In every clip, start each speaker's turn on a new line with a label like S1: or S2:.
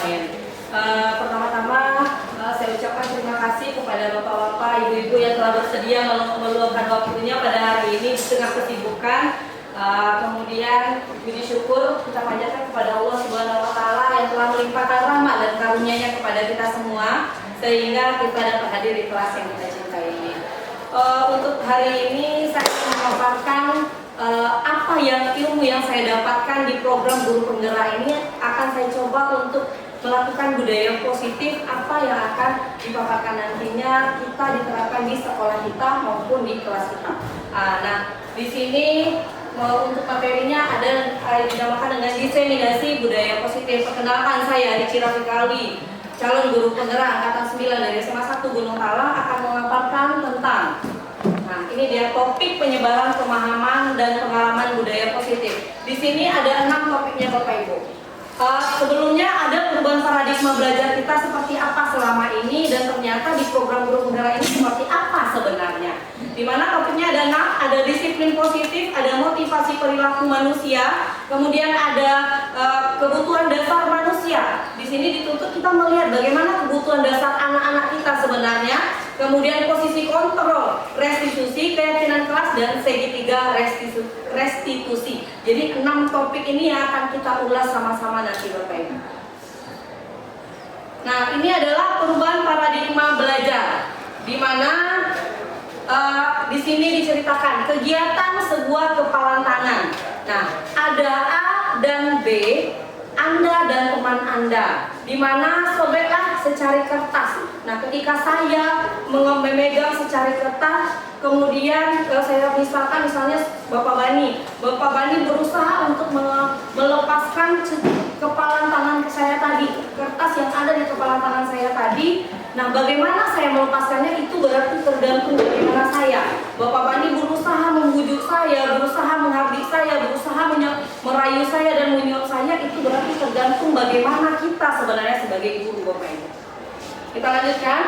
S1: Amin. Pertama-tama saya ucapkan terima kasih kepada bapak-bapak, ibu-ibu yang telah bersedia meluangkan waktunya pada hari ini di tengah kesibukan. Kemudian puji syukur kita panjatkan kepada Allah Subhanahu wa taala yang telah melimpahkan rahmat dan karunia-Nya kepada kita semua sehingga kita dapat hadir di kelas yang kita cintai ini. Untuk hari ini saya akan memaparkan apa yang ilmu yang saya dapatkan di program Guru Penggerak ini akan saya coba untuk melakukan budaya positif apa yang akan dipaparkan nantinya kita diterapkan di sekolah kita maupun di kelas kita. Nah, di sini untuk materinya ada dinamakan dengan diseminasi budaya positif. Perkenalkan, saya Adi Rafikali, calon guru penggerak angkatan 9 dari SMA 1 Gunung Talang, akan memaparkan tentang ini dia topik penyebaran pemahaman dan pengalaman budaya positif. Di sini ada 6 topiknya Bapak Ibu. Sebelumnya ada perubahan paradigma belajar kita seperti apa selama ini dan ternyata di program Guru Penggerak ini seperti apa sebenarnya. Di mana topiknya ada 6, ada disiplin positif, ada motivasi perilaku manusia, kemudian ada kebutuhan dasar manusia. Di sini dituntut kita melihat bagaimana kebutuhan dasar anak-anak kita sebenarnya. Kemudian posisi kontrol, restitusi, keyakinan kelas, dan segitiga restitusi. Jadi 6 topik ini yang akan kita ulas sama-sama nanti Bapak Ibu. Nah, ini adalah perubahan paradigma belajar, di mana di sini diceritakan kegiatan sebuah kepalan tangan. Nah, ada A dan B, Anda dan teman Anda, di mana sobeklah secari kertas. Nah, ketika saya memegang secari kertas, kemudian saya misalnya Bapak Bani berusaha untuk melepaskan kepalan tangan saya tadi, kertas yang ada di kepalan tangan saya tadi. Nah, bagaimana saya melepaskannya itu berarti tergantung bagaimana saya. Bapak Bani berusaha membujuk saya, berusaha menghardik saya, berusaha merayu saya dan menyuap saya, itu berarti tergantung bagaimana kita sebenarnya sebagai guru Bapak Ibu. Kita lanjutkan.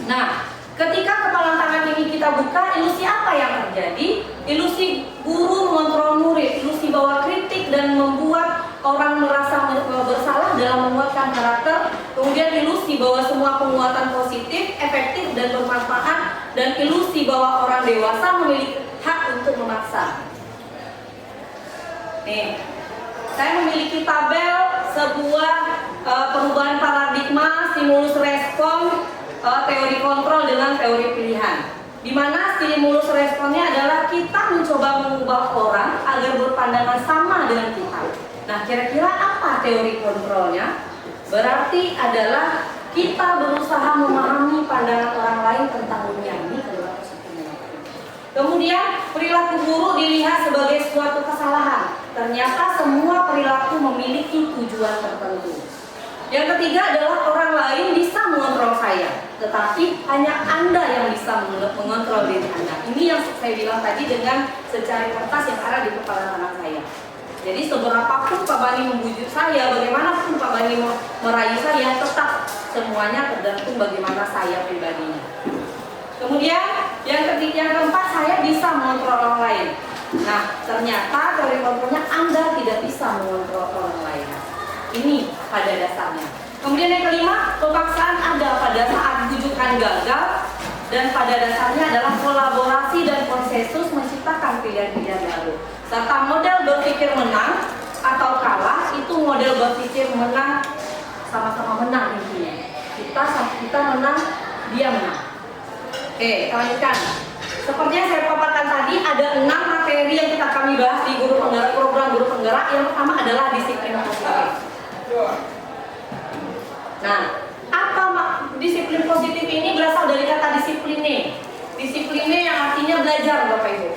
S1: Nah, ketika kepalan tangan ini kita buka, ilusi apa yang terjadi? Ilusi guru mengontrol murid, ilusi bahwa kritik dan membuat orang merasa bersalah dalam menguatkan karakter, kemudian ilusi bahwa semua penguatan positif, efektif dan bermanfaat, dan ilusi bahwa orang dewasa memiliki hak untuk memaksa. Nih, saya memiliki tabel sebuah perubahan paradigma, stimulus respon, teori kontrol dengan teori pilihan. Di mana stimulus responnya adalah kita mencoba mengubah orang agar berpandangan sama dengan kita. Nah, kira-kira apa teori kontrolnya? Berarti adalah kita berusaha memahami pandangan orang lain tentang dunia ini. Kemudian perilaku buruk dilihat sebagai suatu kesalahan. Ternyata semua perilaku memiliki tujuan tertentu. Yang ketiga adalah orang lain bisa mengontrol saya, tetapi hanya Anda yang bisa mengontrol diri Anda. Ini yang saya bilang tadi dengan secari kertas yang ada di kepala tangan saya. Jadi seberapapun Pak Bani membujuk saya, bagaimanapun Pak Bani merayu saya, tetap semuanya tergantung bagaimana saya pribadinya. Kemudian yang keempat, saya bisa mengontrol orang lain. Nah, ternyata teori kontrolnya Anda tidak bisa mengontrol orang lain. Ini pada dasarnya. Kemudian yang kelima, pemaksaan ada pada saat bujukan gagal, dan pada dasarnya adalah kolaborasi dan konsensus menciptakan pilihan-pilihan baru. Serta model berpikir menang atau kalah, itu model berpikir menang, sama-sama menang intinya. Kita menang, dia menang. Oke, kita lanjutkan. Seperti yang saya paparkan tadi, ada 6 materi yang kami bahas di program Guru Penggerak. Yang pertama adalah disiplin positif. Nah, apa disiplin positif ini? Berasal dari kata disipline. Disipline yang artinya belajar, Bapak Ibu.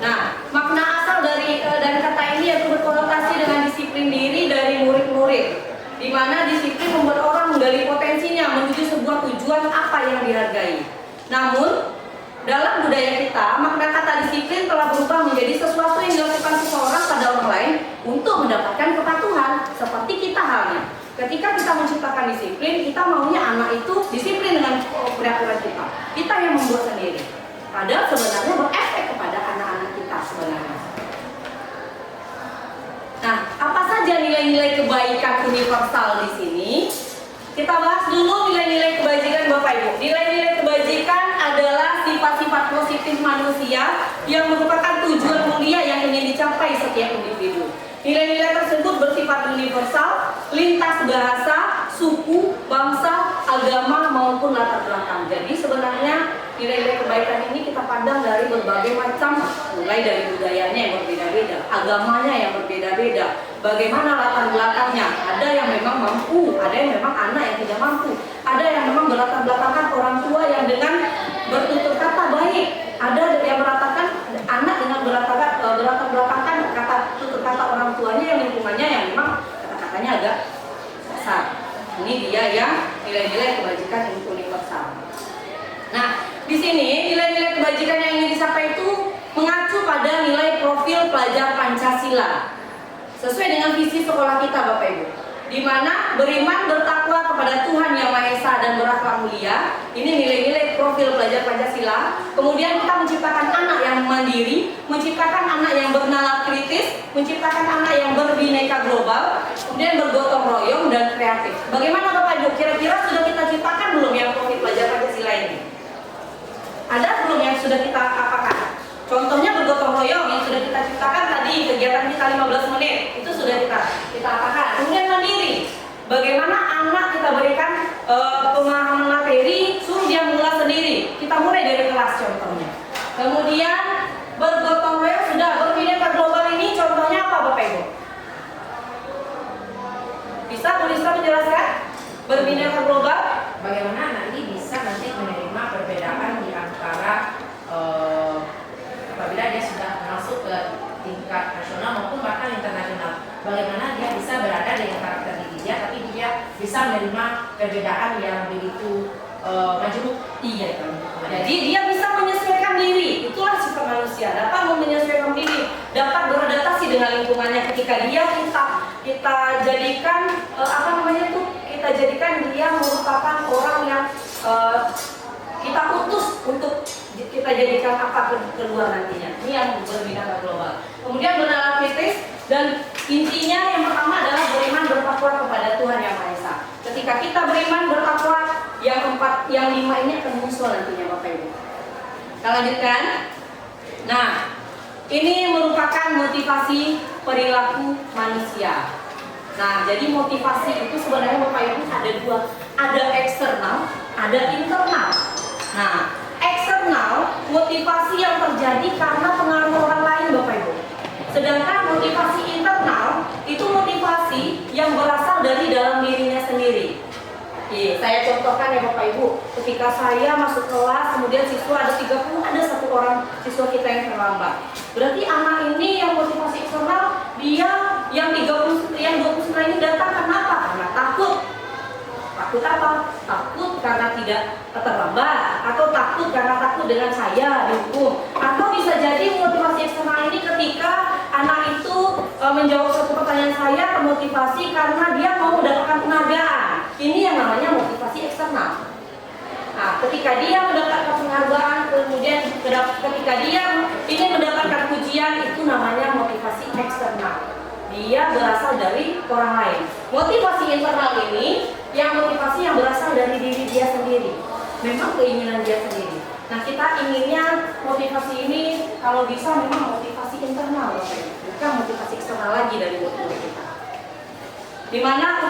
S1: Nah, makna asal dari kata ini yaitu berkonotasi dengan disiplin diri dari murid-murid, di mana disiplin membuat orang menggali potensinya menuju sebuah tujuan apa yang dihargai. Namun, dalam budaya kita, makna kata disiplin telah berubah menjadi sesuatu yang dilakukan seseorang pada orang lain untuk mendapatkan kepatuhan, seperti kita halnya. Ketika kita menciptakan disiplin, kita maunya anak itu disiplin dengan peraturan kita. Kita yang membuat sendiri. Padahal sebenarnya berefek kepada anak-anak kita sebenarnya. Nah, apa saja nilai-nilai kebaikan universal Kita bahas dulu nilai-nilai kebajikan Bapak Ibu. Nilai-nilai kebajikan adalah sifat-sifat positif manusia yang merupakan tujuan mulia yang ingin dicapai setiap individu. Nilai-nilai tersebut bersifat universal, lintas bahasa, suku, bangsa, agama maupun latar belakang. Jadi sebenarnya nilai-nilai kebaikan ini kita pandang dari berbagai macam, mulai dari budayanya yang berbeda-beda, agamanya yang berbeda-beda, bagaimana latar belakangnya. Ada yang memang mampu, ada yang memang anak yang tidak mampu, ada yang memang berlatar belakangkan orang tua yang dengan bertutur kata baik, ada yang meratakan anak dengan berlatar belakangkan kata tutur kata orang tuanya yang lingkungannya yang memang kata-katanya agak kasar. Ini dia yang nilai-nilai kebajikan yang universal. Nah, di sini nilai-nilai kebajikan yang ingin dicapai itu mengacu pada nilai profil pelajar Pancasila sesuai dengan visi sekolah kita Bapak Ibu, di mana beriman bertakwa kepada Tuhan Yang Maha Esa dan berakhlak mulia. Ini nilai-nilai profil pelajar Pancasila. Kemudian kita menciptakan anak yang mandiri, menciptakan anak yang bernalar kritis, menciptakan anak yang berbineka global, kemudian bergotong royong dan kreatif. Bagaimana Bapak Ibu? Kira-kira sudah kita ciptakan belum yang profil pelajar Pancasila ini? Ada belum yang sudah kita apakan? Contohnya bergotong royong yang sudah kita ciptakan tadi, kegiatan kita 15 menit itu sudah kita apakan. Kemudian mandiri, bagaimana anak kita berikan pemahaman materi, suruh dia mulai sendiri. Kita mulai dari kelas contohnya. Kemudian bergotong royong sudah, berbineka global ini contohnya apa Bapak Ibu? Bisa Bu Lisa menjelaskan? Berbineka global
S2: bagaimana anak ini bisa nanti menerima perbedaan di antara apabila dia sudah masuk ke tingkat nasional maupun bahkan internasional. Bagaimana dia bisa berada dengan karakter diri dia, tapi dia bisa menerima perbedaan yang begitu majemuk.
S1: Iya, jadi dia bisa menyesuaikan diri. Itulah sifat manusia, dapat menyesuaikan diri, dapat beradaptasi dengan lingkungannya. Ketika dia kita jadikan kita jadikan dia merupakan orang yang kita utus untuk kita jadikan apa kedua nantinya. Ini yang berbineka global. Kemudian bernalar kritis, dan intinya yang pertama adalah beriman bertakwa kepada Tuhan Yang Maha Esa. Ketika kita beriman bertakwa, yang lima ini akan muncul nantinya Bapak Ibu. Kita lanjutkan. Nah, ini merupakan motivasi perilaku manusia. Nah, jadi motivasi itu sebenarnya Bapak Ibu ada dua, ada eksternal, ada internal. Nah, eksternal motivasi yang terjadi karena pengaruh orang lain Bapak Ibu. Sedangkan motivasi internal itu motivasi yang berasal dari dalam dirinya sendiri. Oke, saya contohkan ya Bapak Ibu. Ketika saya masuk kelas, kemudian siswa ada 30, ada satu orang siswa kita yang terlambat. Berarti anak ini yang motivasi eksternal, dia yang 29 ini datang karena apa? Karena takut. Takut apa? Takut karena tidak terlambat, atau takut karena takut dengan saya dihukum, atau bisa jadi motivasi eksternal ini ketika anak itu menjawab satu pertanyaan saya termotivasi karena dia mau mendapatkan penghargaan. Ini yang namanya motivasi eksternal. Nah, ketika dia mendapatkan penghargaan, kemudian ketika dia ingin mendapatkan pujian, itu namanya motivasi eksternal. Dia berasal dari orang lain. Motivasi internal ini yang motivasi yang berasal dari diri dia sendiri, memang keinginan dia sendiri. Nah, kita inginnya motivasi ini kalau bisa memang motivasi internal, bukan motivasi eksternal lagi dari diri kita. Di mana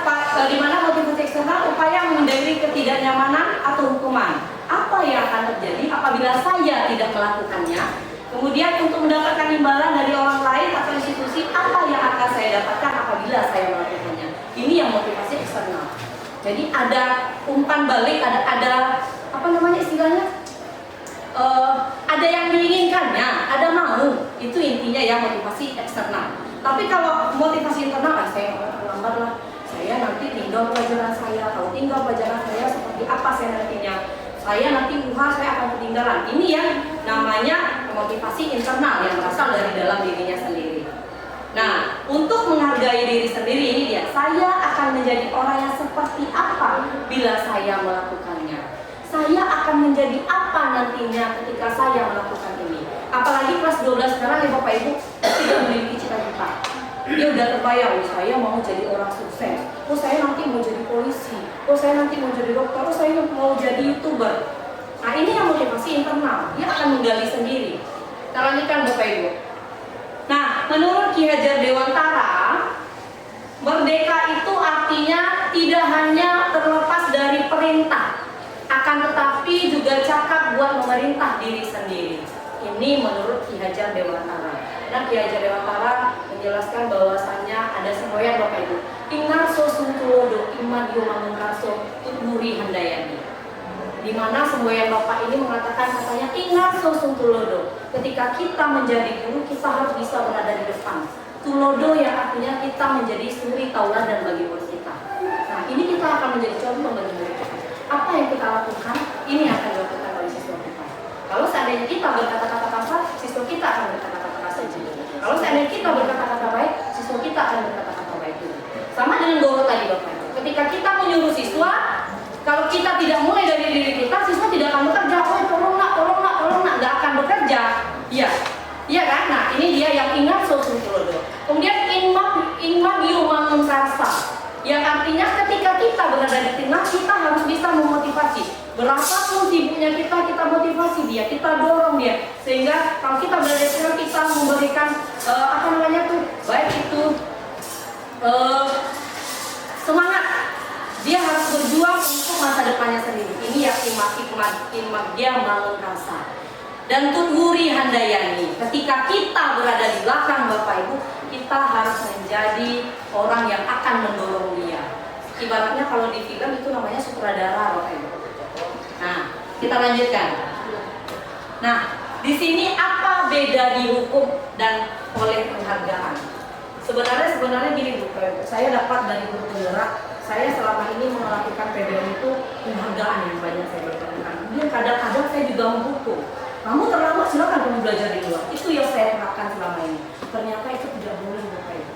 S1: motivasi eksternal upaya menghindari ketidaknyamanan atau hukuman. Apa yang akan terjadi apabila saya tidak melakukannya? Kemudian untuk mendapatkan imbalan dari orang lain atau institusi, apa yang akan saya dapatkan apabila saya melakukannya? Ini yang motivasi eksternal. Jadi ada umpan balik, ada apa namanya istilahnya? Ada yang diinginkannya, ada mau. Itu intinya ya motivasi eksternal. Tapi kalau motivasi internal, saya terlambat lah. Saya nanti tinggal pelajaran saya, kalau tinggal pelajaran saya seperti apa saya nantinya? Saya nanti saya akan ketinggalan. Ini yang namanya motivasi internal yang berasal dari dalam dirinya sendiri. Nah, untuk menghargai diri sendiri ini dia, saya akan menjadi orang yang seperti apa bila saya melakukannya. Saya akan menjadi apa nantinya ketika saya melakukan ini. Apalagi kelas 12 sekarang ya Bapak Ibu tidak memiliki cita-cita. Dia udah terbayang, saya mau jadi orang sukses. Saya nanti mau jadi polisi. oh saya nanti mau jadi dokter, oh saya mau jadi YouTuber. Nah ini yang motivasi internal, dia akan menggali sendiri. Kita lanjutkan Bapak Ibu. Nah, menurut Ki Hajar Dewantara, merdeka itu artinya tidak hanya terlepas dari perintah, akan tetapi juga cakap buat memerintah diri sendiri. Ini menurut Ki Hajar Dewantara. Nah, Ki Hajar Dewantara menjelaskan bahwasannya ada semboyan Bapak Ibu. Ingarso Suntulodo, Imadio Mangunkarso, Tutmuri Handayani. Di mana semboyan Bapak ini mengatakan katanya Ingarso Suntulodo. Ketika kita menjadi guru, kita harus bisa berada di depan. Tulodo yang artinya kita menjadi suri tauladan bagi murid kita. Nah, ini kita akan menjadi contoh bagi murid kita. Apa yang kita lakukan, ini akan dilakukan oleh siswa kita. Kalau seandainya kita berkata-kata kasar, siswa kita akan berkata-kata kasar juga. Kalau seandainya kita berkata-kata baik, siswa kita akan berkata-kata baik juga. Sama dengan guru tadi Bapak. Ketika kita menyuruh siswa, kalau kita tidak mulai dari diri kita, siswa tidak akan bekerja. Oh, tolong nak, nggak akan bekerja. Iya, iya kan? Nah, ini dia yang ingat Sosuntulodo. Kemudian Ingmag Yumangun Karsa, yang artinya ketika kita berada di tengah, kita harus bisa memotivasi. Berapapun sibuknya kita motivasi dia, kita dorong dia, sehingga kalau kita berada di tengah, kita memberikan baik itu semangat. Dia harus berjuang untuk masa depannya sendiri. Ini ya Ingmag dia Mangun Karsa. Dan Tutwuri Handayani, ketika kita berada di belakang Bapak Ibu, kita harus menjadi orang yang akan mendorong dia. Ibaratnya kalau di film itu namanya sutradara Bapak Ibu. Nah, kita lanjutkan. Nah, di sini apa beda di hukum dan oleh penghargaan? Sebenarnya gini Bu, saya dapat dari guru penggerak, saya selama ini melakukan PBM itu penghargaan yang banyak saya berikan. Kemudian kadang-kadang saya juga menghukum. Kamu terlambat, silakan kamu belajar di luar. Itu yang saya terapkan selama ini. Ternyata itu tidak boleh Bapak Ibu.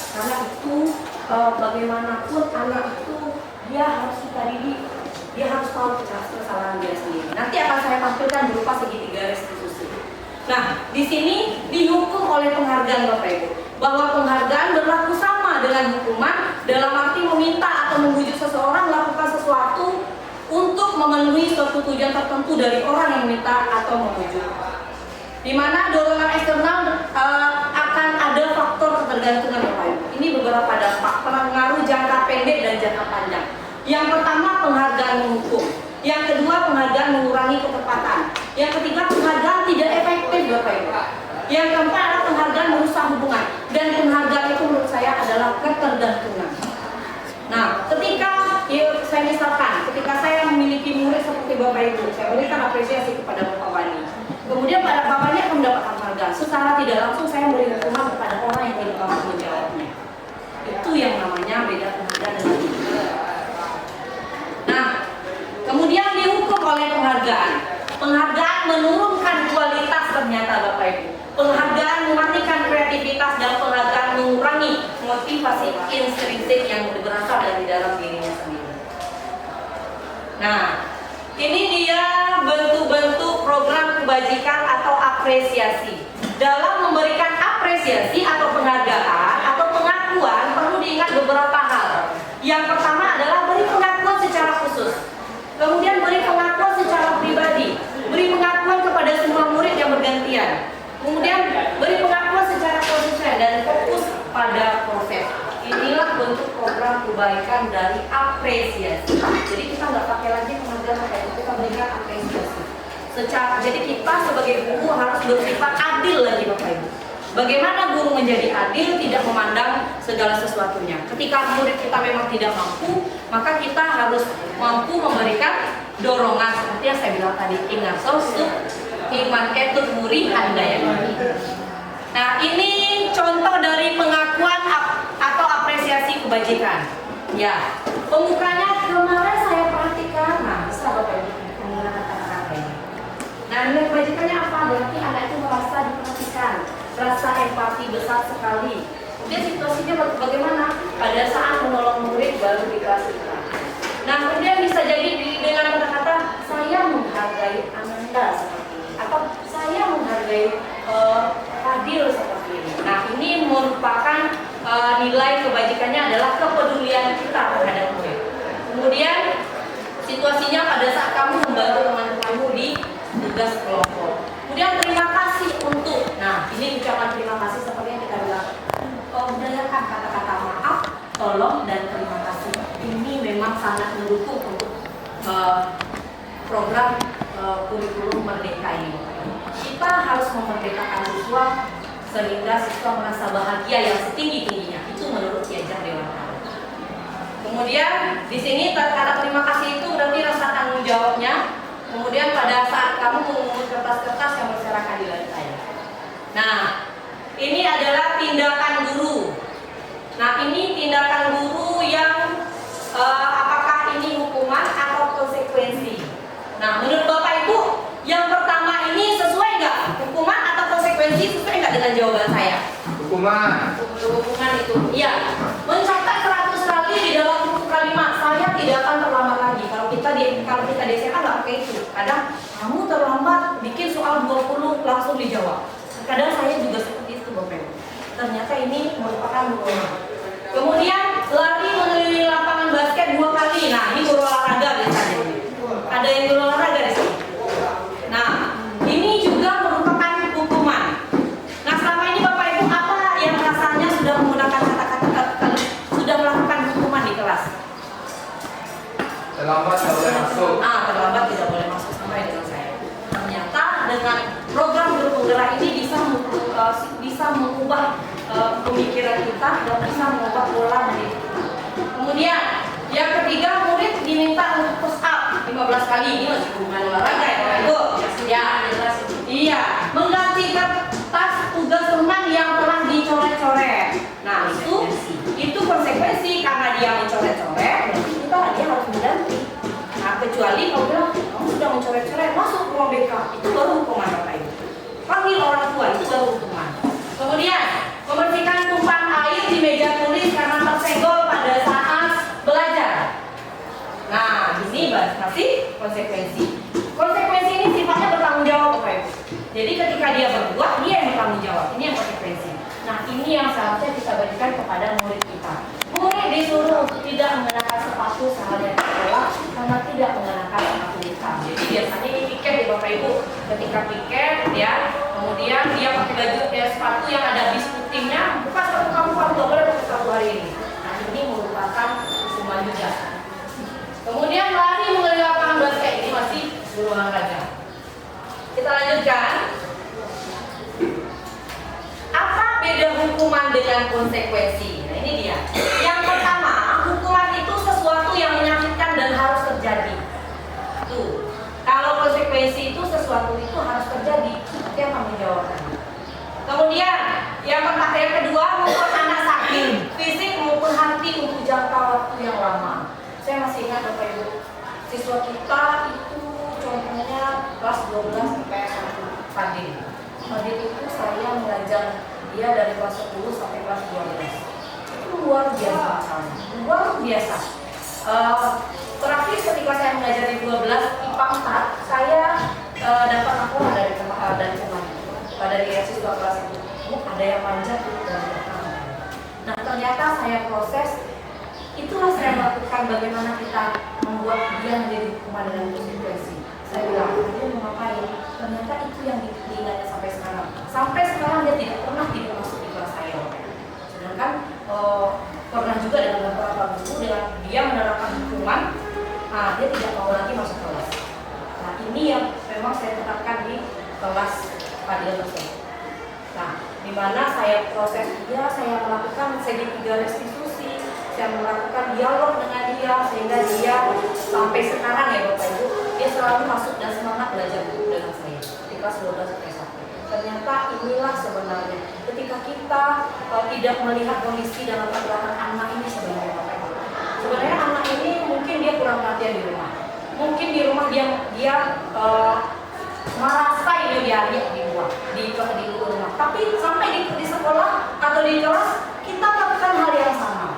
S1: Karena itu bagaimanapun anak itu dia harus kita didik, dia harus tahu kesalahan dia sendiri. Nanti akan saya tampilkan berupa segitiga restitusi. Nah, di sini dihukum oleh penghargaan Bapak Ibu. Bahwa penghargaan berlaku sama dengan hukuman dalam arti meminta atau membujuk seseorang melakukan sesuatu untuk memenuhi suatu tujuan tertentu dari orang yang minta atau membujuk. Di mana dorongan eksternal akan ada faktor ketergantungan Bapak Ibu. Ini beberapa dampak pengaruh jangka pendek dan jangka panjang. Yang pertama penghargaan menghukum. Yang kedua penghargaan mengurangi ketepatan. Yang ketiga penghargaan tidak efektif Bapak Ibu. Yang keempat adalah penghargaan merusak hubungan. Dan penghargaan itu menurut saya adalah ketergantungan. Nah, ketika ketika saya memiliki murid seperti Bapak Ibu, saya berikan apresiasi kepada Bapak Wani. Kemudian pada Bapak Wani akan mendapatkan penghargaan. Secara tidak langsung saya memberi hukuman kepada orang yang tidak mampu menjawabnya. Itu yang namanya beda penghargaan dan hukum. Nah, kemudian dihukum oleh penghargaan. Penghargaan menurunkan kualitas ternyata Bapak Ibu. Penghargaan mematikan kreativitas dan penghargaan mengurangi motivasi intrinsik yang berasal dari dalam dirinya sendiri. Nah, ini dia bentuk-bentuk program kebajikan atau apresiasi. Dalam memberikan apresiasi atau penghargaan atau pengakuan perlu diingat beberapa hal. Yang pertama adalah beri pengakuan secara khusus. Kemudian beri pengakuan secara pribadi. Beri pengakuan kepada semua murid yang bergantian. Kemudian beri pengakuan secara konsisten dan fokus pada proses. Inilah bentuk program kebaikan dari apresiasi. Jadi kita nggak pakai lagi penghargaan kayak itu, kita berikan apresiasi. Jadi kita sebagai guru harus bersifat adil lagi Bapak Ibu. Bagaimana guru menjadi adil, tidak memandang segala sesuatunya. Ketika murid kita memang tidak mampu, maka kita harus mampu memberikan dorongan seperti yang saya bilang tadi, ingat sosok iman ketut muri handayani. Nah, ini contoh dari pengakuan atau apresiasi kebajikan. Ya, pembukanya kemarin saya perhatikan. Nah, bisa Bapak Ibu menggunakan kata-kata ini. Nah, nilai kebajikannya apa? Berarti anak itu merasa diperhatikan, rasa empati besar sekali. Kemudian situasinya bagaimana? Pada saat menolong murid baru di kelas kita. Nah, kemudian bisa jadi dengan kata-kata saya menghargai Ananda seperti ini, atau saya menghargai Fadil seperti ini. Nah, ini merupakan nilai kebajikannya adalah kepedulian kita terhadap murid. Kemudian tolong dan terima kasih. Ini memang sangat mendukung untuk program kurikulum Merdeka ini. Kita harus memerdekakan siswa sehingga siswa merasa bahagia yang setinggi-tingginya. Itu menurut Ki Hajar Dewantara. Kemudian di sini kata terima kasih itu berarti rasa tanggung jawabnya. Kemudian pada saat kamu mengungut kertas-kertas yang berserakan di lantai. Nah, ini adalah tindakan guru. Nah, ini tindakan guru yang apakah ini hukuman atau konsekuensi? Nah, menurut Bapak Ibu, yang pertama ini sesuai nggak? Hukuman atau konsekuensi sesuai nggak dengan jawaban saya?
S3: Hukuman.
S2: Hukuman itu.
S1: Iya. Mencatat 100 kali di dalam buku kalimat, saya tidak akan terlambat lagi. Kalau kita di SMA nggak pakai itu. Kadang kamu terlambat bikin soal 20 langsung dijawab. Kadang saya juga seperti itu, Bapak Ibu. Ternyata ini merupakan hukuman. Kemudian lari mengelilingi lapangan basket 2 kali. Nah, ini guru olahraga biasanya. Ada yang guru olahraga di sini. Nah, ini juga merupakan hukuman. Nah, selama ini Bapak Ibu apa yang rasanya sudah menggunakan kata-kata sudah melakukan hukuman di kelas?
S3: Terlambat tidak boleh masuk.
S1: Terlambat tidak boleh masuk sama dengan saya. Ternyata dengan program guru penggerak ini bisa mengubah pemikiran kita dan bisa mengubah pola mendidik. Kemudian yang ketiga, murid diminta untuk push up 15 kali. Ini masih hubungan olahraga ya Bapak Ibu. Ya, iya, mengganti kertas tugas teman yang telah dicoret-coret. Nah, itu konsekuensi karena dia mencoret-coret, berarti dia harus mengganti. Nah, kecuali kalau bilang kamu sudah mencoret-coret, masuk ruang BK, itu baru hukuman Bapak Ibu. Panggil orang tua, itu baru hukuman. Kemudian membersihkan tumpahan air di meja tulis karena tersenggol pada saat belajar. Nah, di sini masih konsekuensi. Konsekuensi ini sifatnya bertanggung jawab, Bapak Ibu. Jadi ketika dia berbuat, dia yang bertanggung jawab. Ini yang konsekuensi. Nah, ini yang seharusnya kita berikan kepada murid kita. Murid disuruh untuk tidak mengenakan sepatu seharian di sekolah karena tidak mengenakan sepatu hitam. Jadi biasanya ini piket ya Bapak Ibu. Ketika piket ya, kemudian dia pakai baju sepatu yang ada bis putihnya, bukan sepatu kamu nggak boleh pakai sepatu hari ini. Nah, ini merupakan hukuman juga. Kemudian lari mengelilingi lapangan basket, ini masih guru olahraga. Kita lanjutkan. Apa beda hukuman dengan konsekuensi? Nah, ini dia. Yang pertama, hukuman itu sesuatu yang menyakitkan dan harus terjadi. Tuh. Kalau konsekuensi itu sesuatu itu harus terjadi, itu yang tanggung jawabnya. Kemudian, yang kedua, membuat anak sakit, fisik maupun hati untuk jangka waktu yang lama. Saya masih ingat Bapak Ibu, siswa kita itu contohnya kelas 12 IPS 1 Fadil. Fadil itu saya mengajar dia dari kelas 10 sampai kelas 12. Itu luar biasa, luar biasa. Terakhir ketika saya mengajar di 12 IPA 4, saya dapat laporan dari teman dari siswa kelas itu. Ada yang panjat dari belakang. Nah, ternyata saya proses. Itulah saya lakukan bagaimana kita membuat dia menjadi hukuman dengan konsekuensi. Saya bilang, dia mau ngapain? Ternyata itu yang diingatnya sampai sekarang. Sampai sekarang dia tidak pernah masuk di kelas saya. Sedangkan pernah juga dengan beberapa guru dengan dia menerapkan hukuman, dia tidak mau lagi masuk kelas. Nah, ini yang memang saya tetapkan di kelas Fadil tersebut. Nah, di mana saya proses dia, saya melakukan segitiga restitusi, saya melakukan dialog dengan dia sehingga dia sampai sekarang ya Bapak Ibu, dia selalu masuk dan semangat belajar dengan saya di kelas 12 sampai 1. Ternyata inilah sebenarnya ketika kita tidak melihat kondisi dalam pergerakan anak ini sebenarnya Bapak Ibu. Sebenarnya anak ini mungkin dia kurang perhatian di rumah. Mungkin di rumah dia merasa ini dia di luar, di rumah. Tapi sampai di sekolah atau di kelas kita lakukan hal yang sama.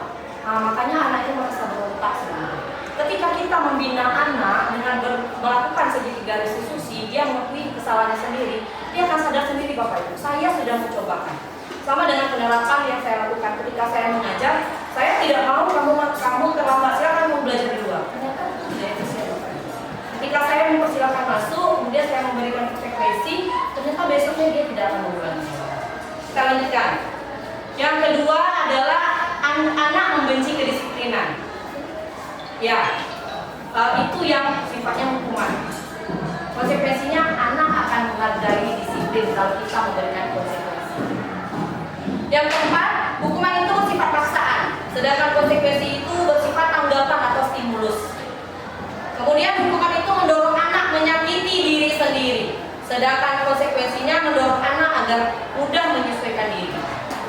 S1: Nah, makanya anak itu merasa berontak sebenarnya. Ketika kita membina anak dengan melakukan segitiga restitusi, dia mengakui kesalahannya sendiri, dia akan sadar sendiri Bapak Ibu. Saya sudah mencobakan. Sama dengan penerapan yang saya lakukan ketika saya mengajar, saya tidak mau kamu terlambat, silakan mau belajar di luar. Ternyata itu tidak efisien Bapak Ibu. Ketika saya mempersilakan masuk, kemudian saya memberikan konsekuensi, ternyata besoknya dia tidak akan mengulangi. Kita lanjutkan. Yang kedua adalah anak membenci kedisiplinan. Ya, itu yang sifatnya hukuman. Konsekuensinya anak akan menghargai disiplin kalau kita memberikan konsekuensi. Yang keempat, hukuman itu bersifat paksaan, sedangkan konsekuensi itu bersifat tanggapan atau stimulus. Kemudian hukuman itu mendorong anak menyakiti diri sendiri, sedangkan konsekuensinya mendorong anak agar mudah menyesuaikan diri.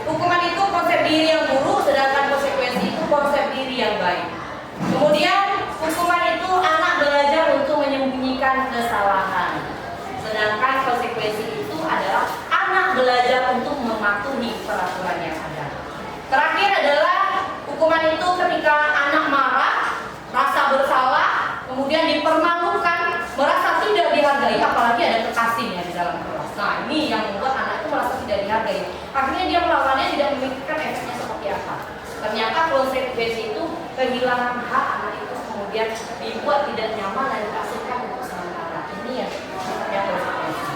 S1: Hukuman itu konsep diri yang buruk, sedangkan konsekuensi itu konsep diri yang baik. Kemudian hukuman itu anak belajar untuk menyembunyikan kesalahan, sedangkan konsekuensi itu adalah anak belajar untuk mematuhi peraturan yang ada. Terakhir adalah hukuman itu ketika anak marah, rasa bersalah, kemudian dipermalukan, merasa tidak dihargai, apalagi ada kekasihnya di dalam kelas. Nah, ini yang membuat anak itu merasa tidak dihargai. Akhirnya dia melawannya, tidak memikirkan efeknya seperti apa. Ternyata konsekuensi itu kehilangan hak anak itu, kemudian dibuat tidak nyaman dan diasingkan untuk sementara. Ini yang sifatnya konsekuensi.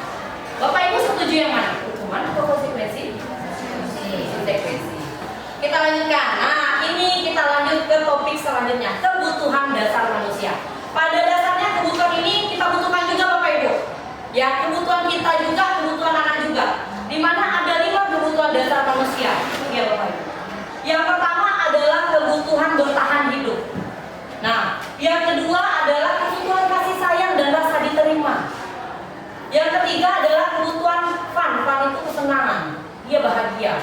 S1: Bapak Ibu setuju yang mana? Hukuman atau konsekuensi? Konsekuensi. Kita lanjutkan. Nah, ini kita lanjut ke topik selanjutnya, kebutuhan dasar manusia. Pada dasarnya kebutuhan ini kita butuhkan juga Bapak Ibu. Ya, kebutuhan kita juga, kebutuhan anak juga. Di mana ada 5 kebutuhan dasar manusia. Ya Bapak Ibu. Yang pertama adalah kebutuhan bertahan hidup. Nah, yang kedua adalah kebutuhan kasih sayang dan rasa diterima. Yang ketiga adalah kebutuhan fun itu kesenangan, dia bahagia.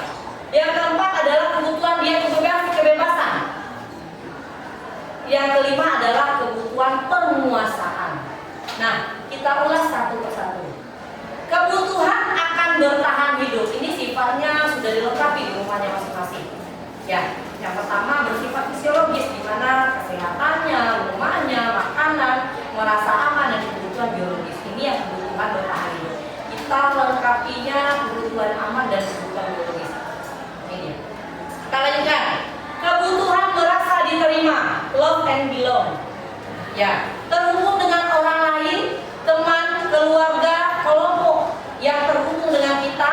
S1: Yang keempat adalah kebutuhan dia kebebasan. Yang kelima adalah kebutuhan penguasaan. Nah, kita ulas satu persatu. Kebutuhan akan bertahan hidup ini sifatnya sudah dilengkapi di rumahnya masing-masing. Ya, yang pertama bersifat fisiologis, di mana kesehatannya, rumahnya, makanan, merasa aman, dan kebutuhan biologis. Ini yang kebutuhan bertahan hidup. Kita lengkapinya kebutuhan aman dan kebutuhan biologis. Ini dia. Kita lanjutkan. Kebutuhan merasa diterima, love and belong. Ya, terhubung dengan orang lain, teman, keluarga, kelompok yang terhubung dengan kita.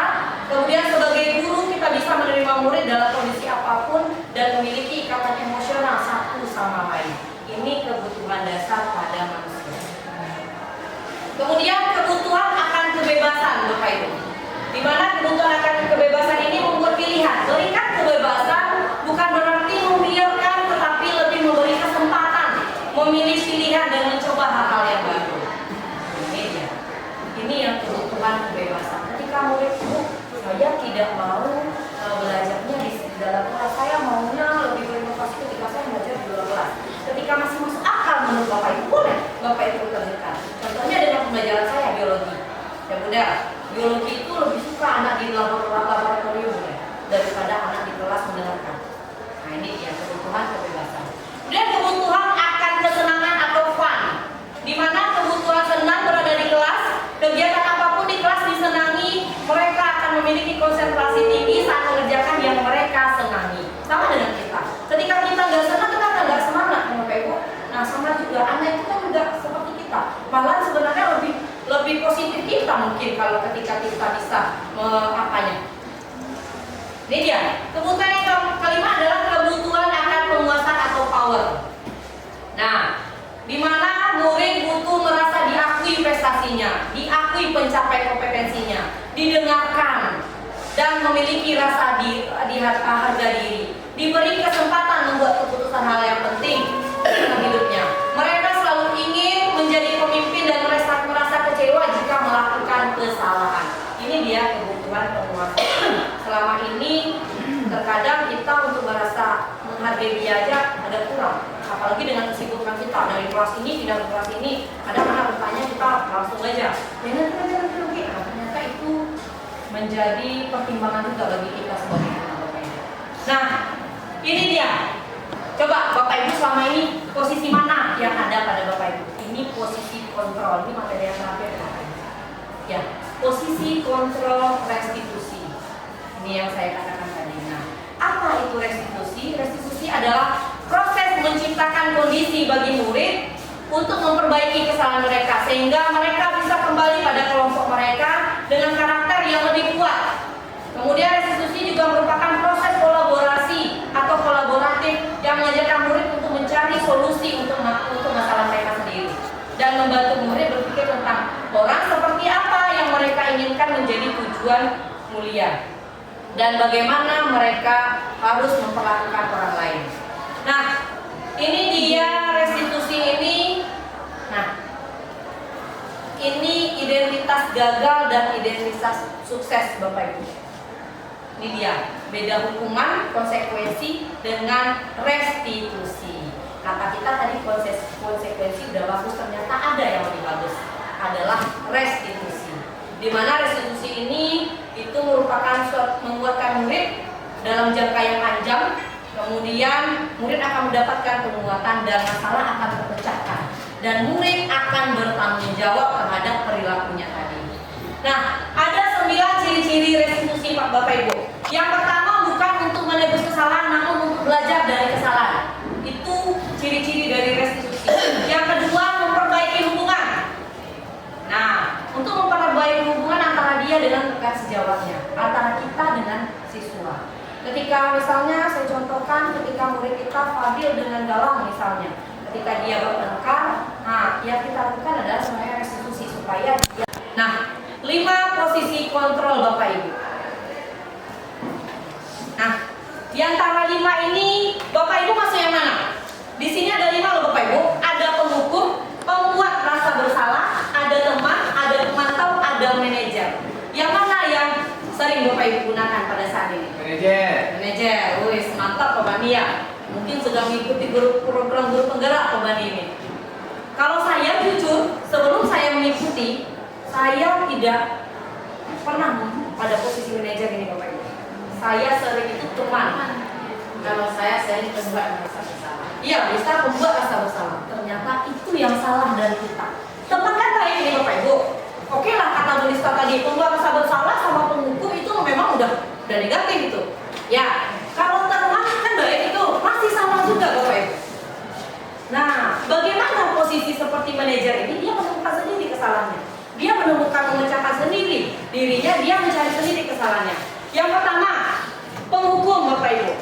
S1: Kemudian sebagai guru kita bisa menerima murid dalam kondisi apapun dan memiliki ikatan emosional satu sama lain. Ini kebutuhan dasar pada manusia. Kemudian kebutuhan akan kebebasan, Bapak Ibu. Di mana kebutuhan akan kebebasan ini membuat pilihan. Berikan kebebasan bukan berarti membiarkan, tetapi lebih memberi kesempatan memilih pilihan dan mencoba hal-hal yang baru. Ini dia. Ini yang kebutuhan kebebasan. Ketika murid itu saya tidak mau belajarnya di dalam kelas, saya maunya lebih berinovasi ketika saya belajar di luar kelas. Ketika masih masuk akal menurut Bapak Ibu, boleh Bapak Ibu kerjakan. Contohnya dengan pembelajaran saya biologi. Ya Bunda, biologi itu lebih suka anak di laboratorium ya, daripada anak di kelas mendengarkan. Nah, ini dia kebutuhan kebebasan. Kemudian kebutuhan akan kesenangan atau fun, di mana kebutuhan senang berada di kelas, kegiatan apapun di kelas disenangi, mereka akan memiliki konsentrasi tinggi saat mengerjakan yang mereka senangi. Sama dengan kita. Ketika kita nggak senang, kita akan nggak semangat, Bapak Ibu. Nah, sama juga anak itu kan juga seperti kita. Malah sebenarnya lebih positif kita mungkin kalau ketika kita bisa apanya. Ini dia. Kebutuhan yang kelima adalah kebutuhan akan penguasaan atau power. Nah, di mana murid butuh merasa diakui prestasinya, diakui pencapaian kompetensinya, didengarkan, dan memiliki rasa harga diri, diberi kesempatan membuat keputusan hal yang penting dalam hidupnya. Mereka selalu ingin menjadi pemimpin dan merasa kecewa jika melakukan kesalahan. Ini dia kebutuhan penguasaan. Selama ini terkadang kita untuk merasa menghargai dia aja ada kurang. Apalagi dengan kesibukan kita dari kelas ini pindah ke kelas ini, kadang anak bertanya kita langsung aja. Nah, ternyata itu menjadi pertimbangan juga bagi kita sebagai Bapak Ibu. Nah, ini dia. Coba Bapak Ibu selama ini posisi mana yang ada pada Bapak Ibu? Ini posisi kontrol. Ini materi yang terakhir Bapak Ibu. Ya, posisi kontrol restitusi. Ini yang saya katakan tadi. Nah, apa itu restitusi? Restitusi adalah proses menciptakan kondisi bagi murid untuk memperbaiki kesalahan mereka sehingga mereka bisa kembali pada kelompok mereka dengan karakter yang lebih kuat. Kemudian restitusi juga merupakan proses kolaborasi atau kolaborasi orang seperti apa yang mereka inginkan menjadi tujuan mulia, dan bagaimana mereka harus memperlakukan orang lain. Nah, ini dia restitusi ini. Nah, ini identitas gagal dan identitas sukses Bapak Ibu. Ini dia, beda hukuman, konsekuensi dengan restitusi. Kata kita tadi konsekuensi udah bagus, ternyata ada yang lebih bagus, adalah restitusi. Di mana restitusi ini itu merupakan menguatkan murid dalam jangka yang panjang. Kemudian murid akan mendapatkan penguatan dan masalah akan terpecahkan, dan murid akan bertanggung jawab terhadap perilakunya tadi. Nah, ada 9 ciri-ciri restitusi Pak Bapak Ibu. Yang pertama, bukan untuk menebus kesalahan, namun untuk belajar dari kesalahan. Itu ciri-ciri dari restitusi. Yang kedua, memperbaiki hubungan. Nah, untuk memperbaiki hubungan antara dia dengan rekan sejawatnya, antara kita dengan siswa. Ketika misalnya saya contohkan, ketika murid kita Fadil dengan Galang misalnya, ketika dia bertengkar, nah yang kita lakukan adalah sebenarnya restitusi supaya dia. Nah, 5 posisi kontrol Bapak Ibu. Nah, di antara 5 ini Bapak Ibu masuk yang mana? Di sini ada 5 loh Bapak Ibu. Ada penghukum, pembuat rasa bersalah, ada teman, ada pemantau, ada manajer. Yang mana yang sering Bapak Ibu gunakan pada saat ini? Manajer, wih mantap Pak Bani ya. Mungkin sudah mengikuti program guru penggerak Pak Bani ini. Kalau saya jujur, sebelum saya mengikuti, saya tidak pernah pada posisi manajer ini Bapak Ibu. Saya sering itu teman.
S2: Kalau saya pembuat rasa bersalah.
S1: Iya, bisa membuat rasa bersalah. Ternyata itu yang salah dari kita. Teman kan baik ini Bapak Ibu. Oke lah kata Bu Lista tadi, pembuat rasa bersalah sama penghukum itu memang udah negatif itu. Ya, kalau teman kan baik itu masih sama juga Bapak Ibu. Nah, bagaimana posisi seperti manajer ini? Dia menemukan sendiri kesalahannya. Dia menemukan memecahkan sendiri dirinya, dia mencari sendiri kesalahannya. Yang pertama, penghukum Bapak Ibu.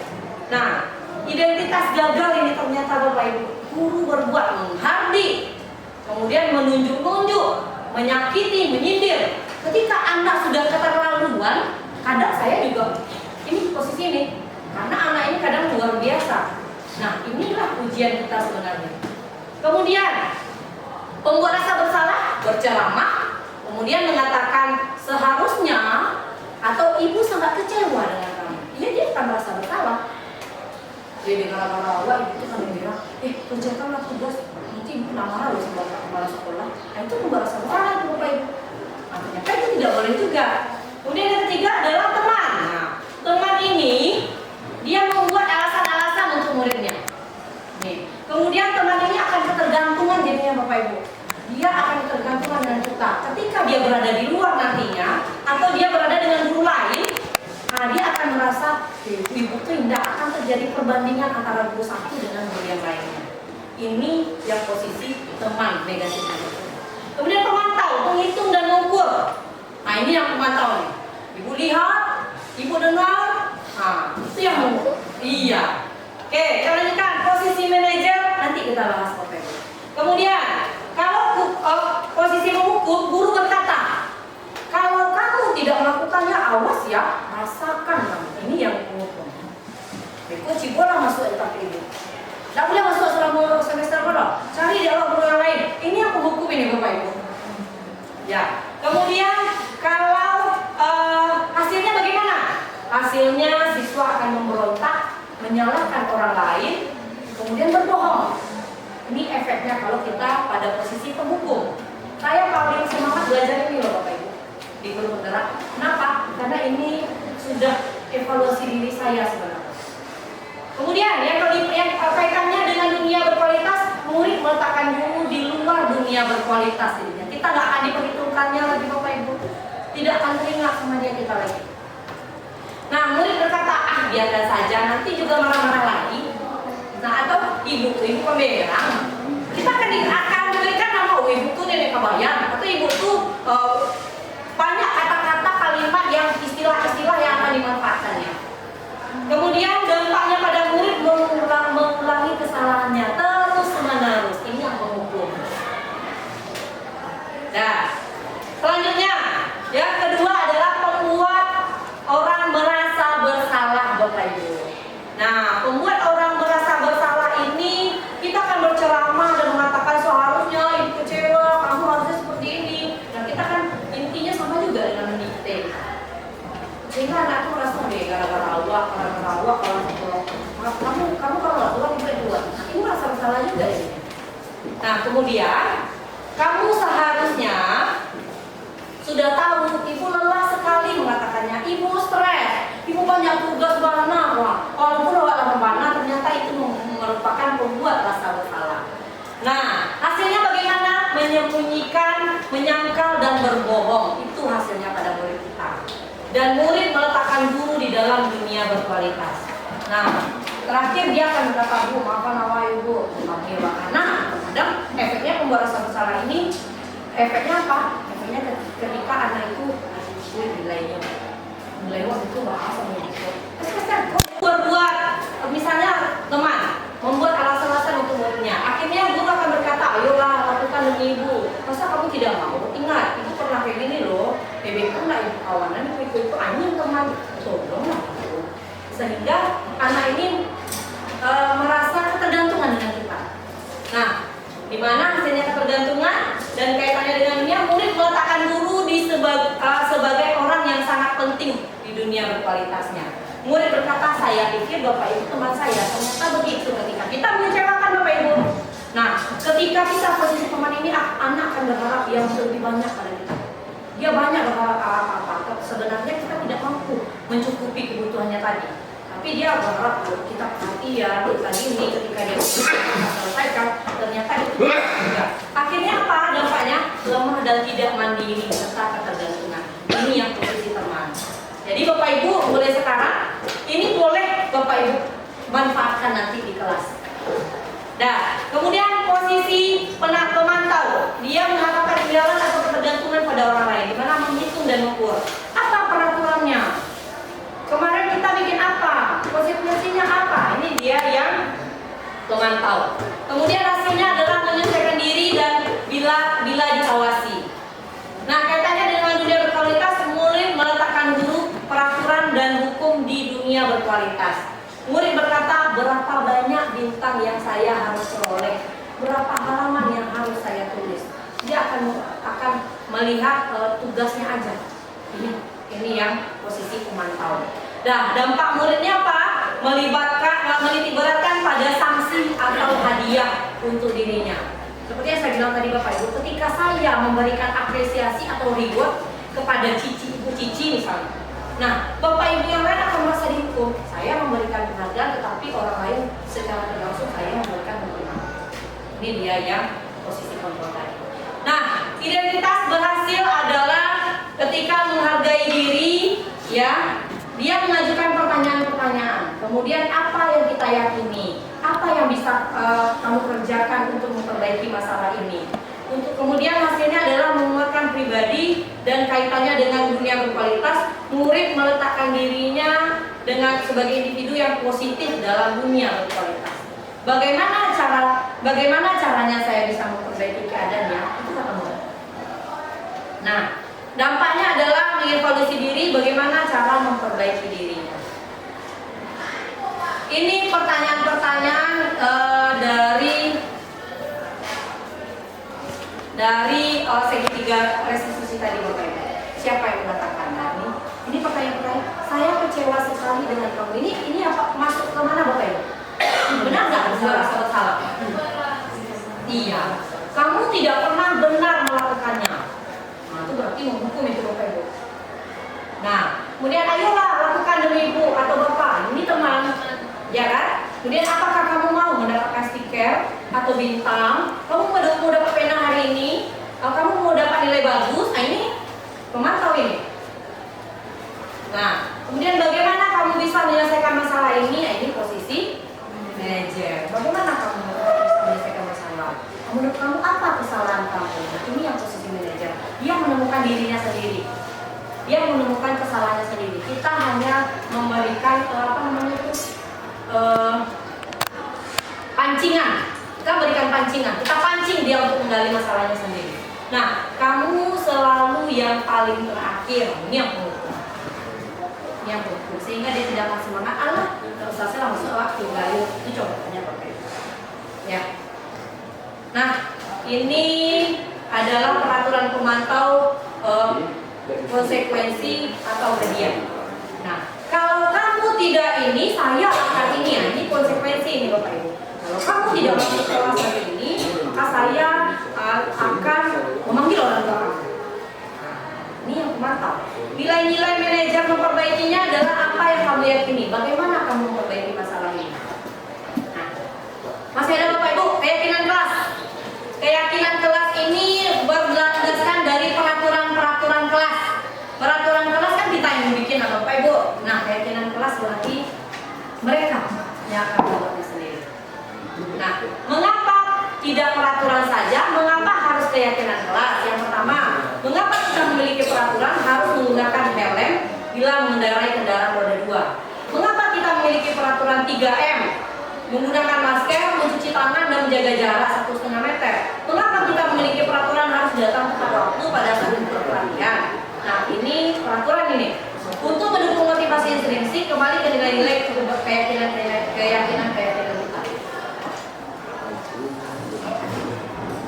S1: Nah, identitas gagal ini ternyata Bapak Ibu, guru berbuat menghardik, kemudian menunjuk-nunjuk, menyakiti, menyindir. Ketika anak sudah keterlaluan, kadang saya juga ini posisi ini, karena anak ini kadang luar biasa. Nah, inilah ujian kita sebenarnya. Kemudian pembuat rasa bersalah berceramah, kemudian mengatakan seharusnya atau ibu sangat kecewa dengan kamu. Dia akan merasa bersalah. Jadi kalau awal itu kan bilang, kerjakanlah tugas, nanti ibu kena marah loh sama kepala sekolah. Nah, itu pembuat rasa bersalah itu Bapak Ibu. Artinya kan itu tidak boleh juga. Kemudian yang ketiga adalah teman. Nah, teman ini dia membuat alasan-alasan untuk muridnya. Nih, kemudian teman ini akan ketergantungan jadinya Bapak Ibu. Dia akan ketergantungan dengan kita. Ketika dia berada di luar nantinya, atau dia berada dengan guru lain, nah dia akan merasa ibu itu tidak akan terjadi perbandingan antara guru satu dengan guru yang lainnya. Ini yang posisi teman negatif. Kemudian pemantau, penghitung dan mengukur. Nah ini yang pemantau nih. Ibu lihat, ibu dengar, nah itu yang mengukur. Iya. Oke, kita lanjutkan posisi manajer, nanti kita bahas Bapak Ibu. Kemudian kalau posisi mengukur, guru berkata, kalau kamu tidak melakukannya, awas ya, rasakan kamu. Ini yang mengukur. Beko cibola masuk etap ini. Tidak boleh masuk selama semester berapa? Cari dialog guru yang lain. Ini yang penghukum ini Bapak Ibu. Ya. Kemudian kalau hasilnya bagaimana? Hasilnya siswa akan memberontak, menyalahkan orang lain, kemudian berbohong. Ini efeknya kalau kita pada posisi penghukum. Saya paling semangat belajar ini loh Bapak Ibu di guru penggerak. Kenapa? Karena ini sudah evaluasi diri saya sebenarnya. Kemudian yang kaitannya dengan dunia berkualitas, murid meletakkan guru di luar dunia berkualitas ini. Kita nggak akan diperhitungkannya lagi Bapak Ibu. Tidak akan teringat sama dia kita lagi. Nah murid berkata, biarkan saja, nanti juga marah-marah lagi. Nah atau ibu pembelaan. Kita akan berikan nama ibu tuh nenek kabayan, atau ibu tuh banyak kata-kata kalimat yang istilah-istilah yang akan dimanfaatkannya. Kemudian dampaknya pada murid mengulangi kesalahannya terus menerus. Ini yang menghukum. Nah, Nah, kemudian kamu seharusnya sudah tahu ibu lelah sekali mengatakannya, ibu stres, ibu banyak tugas banyak. Walaupun awak banyak, ternyata itu merupakan pembuat rasa bersalah. Nah, hasilnya bagaimana? Menyembunyikan, menyangkal, dan berbohong. Itu hasilnya pada murid kita. Dan murid meletakkan guru di dalam dunia berkualitas. Nah, terakhir dia akan berkata, bu, maafkan awak ibu, panggil anak. Dan efeknya pembuat rasa bersalah ini, efeknya apa? Efeknya ketika anak itu nilainya, nilai waktu itu bahasa begitu. Berbuat, misalnya teman membuat alasan-alasan untuk muridnya. Akhirnya guru akan berkata, ayolah lakukan demi ibu. Masa kamu tidak mau? Ingat, ibu pernah kayak gini loh. Bebek pun lah ibu kawanan, itu anjing teman. Tolonglah. Sehingga anak ini merasa ketergantungan dengan kita. Nah, di mana hasilnya ketergantungan dan kaitannya dengan dunia, murid meletakkan guru sebagai orang yang sangat penting di dunia berkualitasnya. Murid berkata, saya pikir bapak ibu teman saya, ternyata begitu. Ketika kita mengecewakan bapak ibu, nah ketika kita posisi teman ini, anak akan berharap yang lebih banyak pada kita. Dia banyak berharap apa-apa, sebenarnya kita tidak mampu mencukupi kebutuhannya tadi. Tapi dia berharap kalau kita perhatian, kita ini ketika dia selesaikan, ternyata itu tidak. Akhirnya apa dampaknya? Lemah dan tidak mandiri serta ketergantungan. Ini yang posisi teman. Jadi bapak ibu mulai sekarang ini boleh bapak ibu manfaatkan nanti di kelas. Nah, kemudian posisi pemantau, dia mengatakan kendala atau ketergantungan pada orang lain, di mana menghitung dan mengukur. Apa peraturannya? Kemarin kita bikin apa? Konsekuensinya apa? Ini dia yang pemantau. Kemudian hasilnya adalah menyesuaikan diri dan bila diawasi. Nah, kaitannya dengan dunia berkualitas, murid meletakkan guru, peraturan dan hukum di dunia berkualitas. Murid berkata, berapa banyak bintang yang saya harus peroleh, berapa halaman yang harus saya tulis. Dia akan melihat tugasnya aja. Ini yang posisi pemantau. Nah, dampak muridnya apa? Menitik beratkan pada sanksi atau hadiah untuk dirinya. Seperti yang saya bilang tadi Bapak Ibu, ketika saya memberikan apresiasi atau reward kepada ibu cici misalnya. Nah, Bapak Ibu yang lain akan merasa dihukum. Saya memberikan penghargaan, tetapi orang lain secara tidak langsung saya memberikan hukuman. Ini dia yang posisi kontrol tadi. Nah, identitas berhasil adalah ketika menghargai diri, ya, dia mengajukan pertanyaan-pertanyaan. Kemudian apa yang kita yakini? Apa yang bisa kamu kerjakan untuk memperbaiki masalah ini? Untuk kemudian hasilnya adalah menguatkan pribadi dan kaitannya dengan dunia berkualitas. Murid meletakkan dirinya sebagai individu yang positif dalam dunia berkualitas. Bagaimana caranya saya bisa memperbaiki keadaannya? Itu kata murid. Nah, dampaknya adalah mengevaluasi diri, bagaimana cara memperbaiki dirinya. Ini pertanyaan-pertanyaan dari segitiga restitusi tadi Bapak Ibu. Siapa yang mengatakan? Nah, ini pertanyaan-pertanyaan. Saya kecewa sekali dengan kamu. Ini apa masuk ke mana Bapak Ibu? Benar nggak rasa bersalah? Iya. Kamu tidak pernah benar melakukannya. Nah, itu berarti menghukum itu Bapak Ibu. Nah, kemudian ayolah lakukan demi ibu atau bapak. Ini teman. Ya kan? Kemudian apakah kamu mau mendapatkan stiker atau bintang? Kamu mau dapat pena hari ini? Kamu mau dapat nilai bagus? Nah, ini pemantau ini. Nah, kemudian bagaimana kamu bisa menyelesaikan masalah ini? Nah, ini posisi manajer. Bagaimana kamu bisa menyelesaikan masalah? Menurut kamu apa kesalahan kamu? Nah, ini yang posisi manajer. Dia menemukan dirinya sendiri. Dia menemukan kesalahannya sendiri. Kita hanya memberikan pancingan. Kita berikan pancingan. Kita pancing dia untuk menggali masalahnya sendiri. Nah, kamu selalu yang paling terakhir. Ini yang penting. Ini yang penting. Sehingga dia tidak akan semangat. Allah, kalau selesai langsung waktu gali. Itu coba tanya pakai. Ya. Nah, ini adalah peraturan pemantau konsekuensi atau hadiah. Nah, kalau kamu tidak ini, saya akan ini. Ini konsekuensi ini Bapak Ibu. Kalau kamu tidak masuk kelas hari ini, maka kamu yakini, bagaimana kamu memperbaiki masalah ini? Nah, masih ada Bapak Ibu, keyakinan kelas. Keyakinan kelas ini berlandaskan dari peraturan-peraturan kelas. Peraturan kelas kan kita yang bikin, Bapak Ibu. Nah, keyakinan kelas berarti mereka yang akan membuatnya sendiri. Nah, mengapa tidak peraturan saja? Mengapa harus keyakinan kelas? Yang pertama, mengapa kita memiliki peraturan harus menggunakan helm bila mengendarai kendaraan roda 2? Mengapa kita memiliki peraturan 3M? Menggunakan masker, mencuci tangan, dan menjaga jarak 1,5 meter. Mengapa kita memiliki peraturan harus datang tepat waktu pada saat pertandingan? Nah, ini peraturan ini untuk mendukung motivasi intrinsik, kembali ke nilai-nilai keyakinan kita.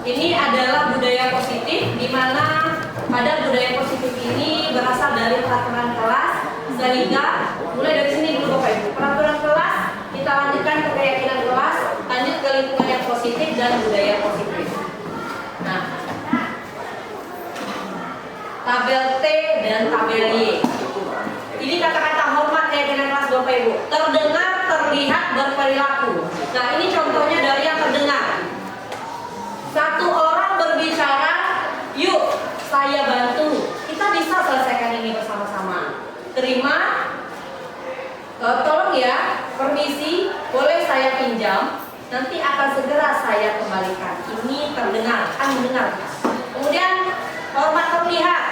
S1: Ini adalah budaya positif, di mana pada budaya positif ini berasal dari peraturan kelas, sehingga mulai dari sini dulu Bapak Ibu. Peraturan kelas, kita lanjutkan ke keyakinan kelas, lanjut ke lingkungan yang positif dan budaya positif. Nah, tabel T dan tabel Y. Ini kata-kata hormat keyakinan kelas Bapak Ibu. Terdengar, terlihat, berperilaku. Nah, ini contohnya dari yang terdengar. Satu orang berbicara, yuk saya bantu, kita bisa selesaikan ini bersama-sama. Terima, tolong ya, permisi, boleh saya pinjam, nanti akan segera saya kembalikan. Ini terdengar, kan mendengar. Kemudian hormat terlihat,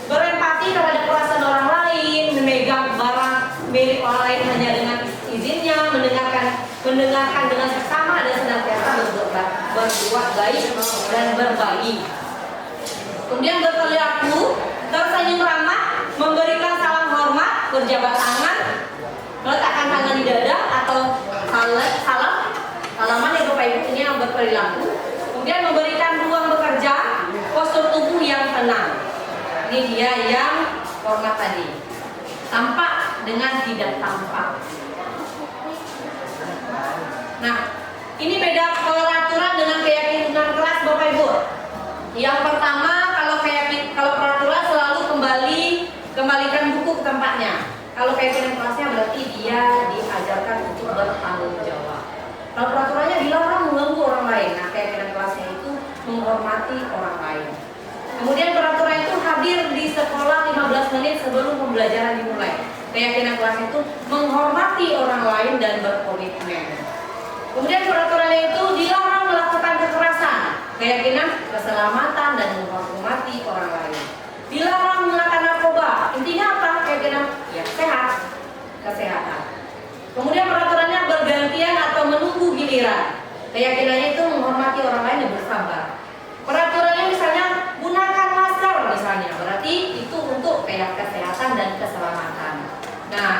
S1: berempati terhadap perasaan orang lain, memegang barang milik orang lain hanya dengan izinnya, mendengarkan dengan seksama dan senantiasa berbuat baik dan berbagi. Kemudian berperilaku, tersenyum ramah, memberikan salam hormat, berjabat tangan, meletakkan tangan di dada atau salaman ya Bapak Ibu, ini yang berperilaku. Kemudian memberikan ruang bekerja, postur tubuh yang tenang. Ini dia yang hormat tadi. Tampak dengan tidak tampak. Nah, ini beda peraturan dengan keyakinan kelas Bapak Ibu. Yang pertama, kalau peraturan selalu kembalikan buku ke tempatnya. Kalau keyakinan kelasnya berarti dia diajarkan untuk bertanggung jawab. Kalau peraturannya dilarang mengganggu orang lain. Nah, keyakinan kelasnya itu menghormati orang lain. Kemudian peraturan itu hadir di sekolah 15 menit sebelum pembelajaran dimulai. Keyakinan kelas itu menghormati orang lain dan berkomitmen. Kemudian peraturannya itu dilarang melakukan kekerasan. Keyakinan keselamatan dan menghormati orang lain. Dilarang menggunakan narkoba. Intinya apa? Keyakinan ya sehat, kesehatan. Kemudian peraturannya bergantian atau menunggu giliran. Keyakinannya itu menghormati orang lain dan bersabar. Peraturannya misalnya gunakan masker misalnya, berarti itu untuk kesehatan dan keselamatan. Nah,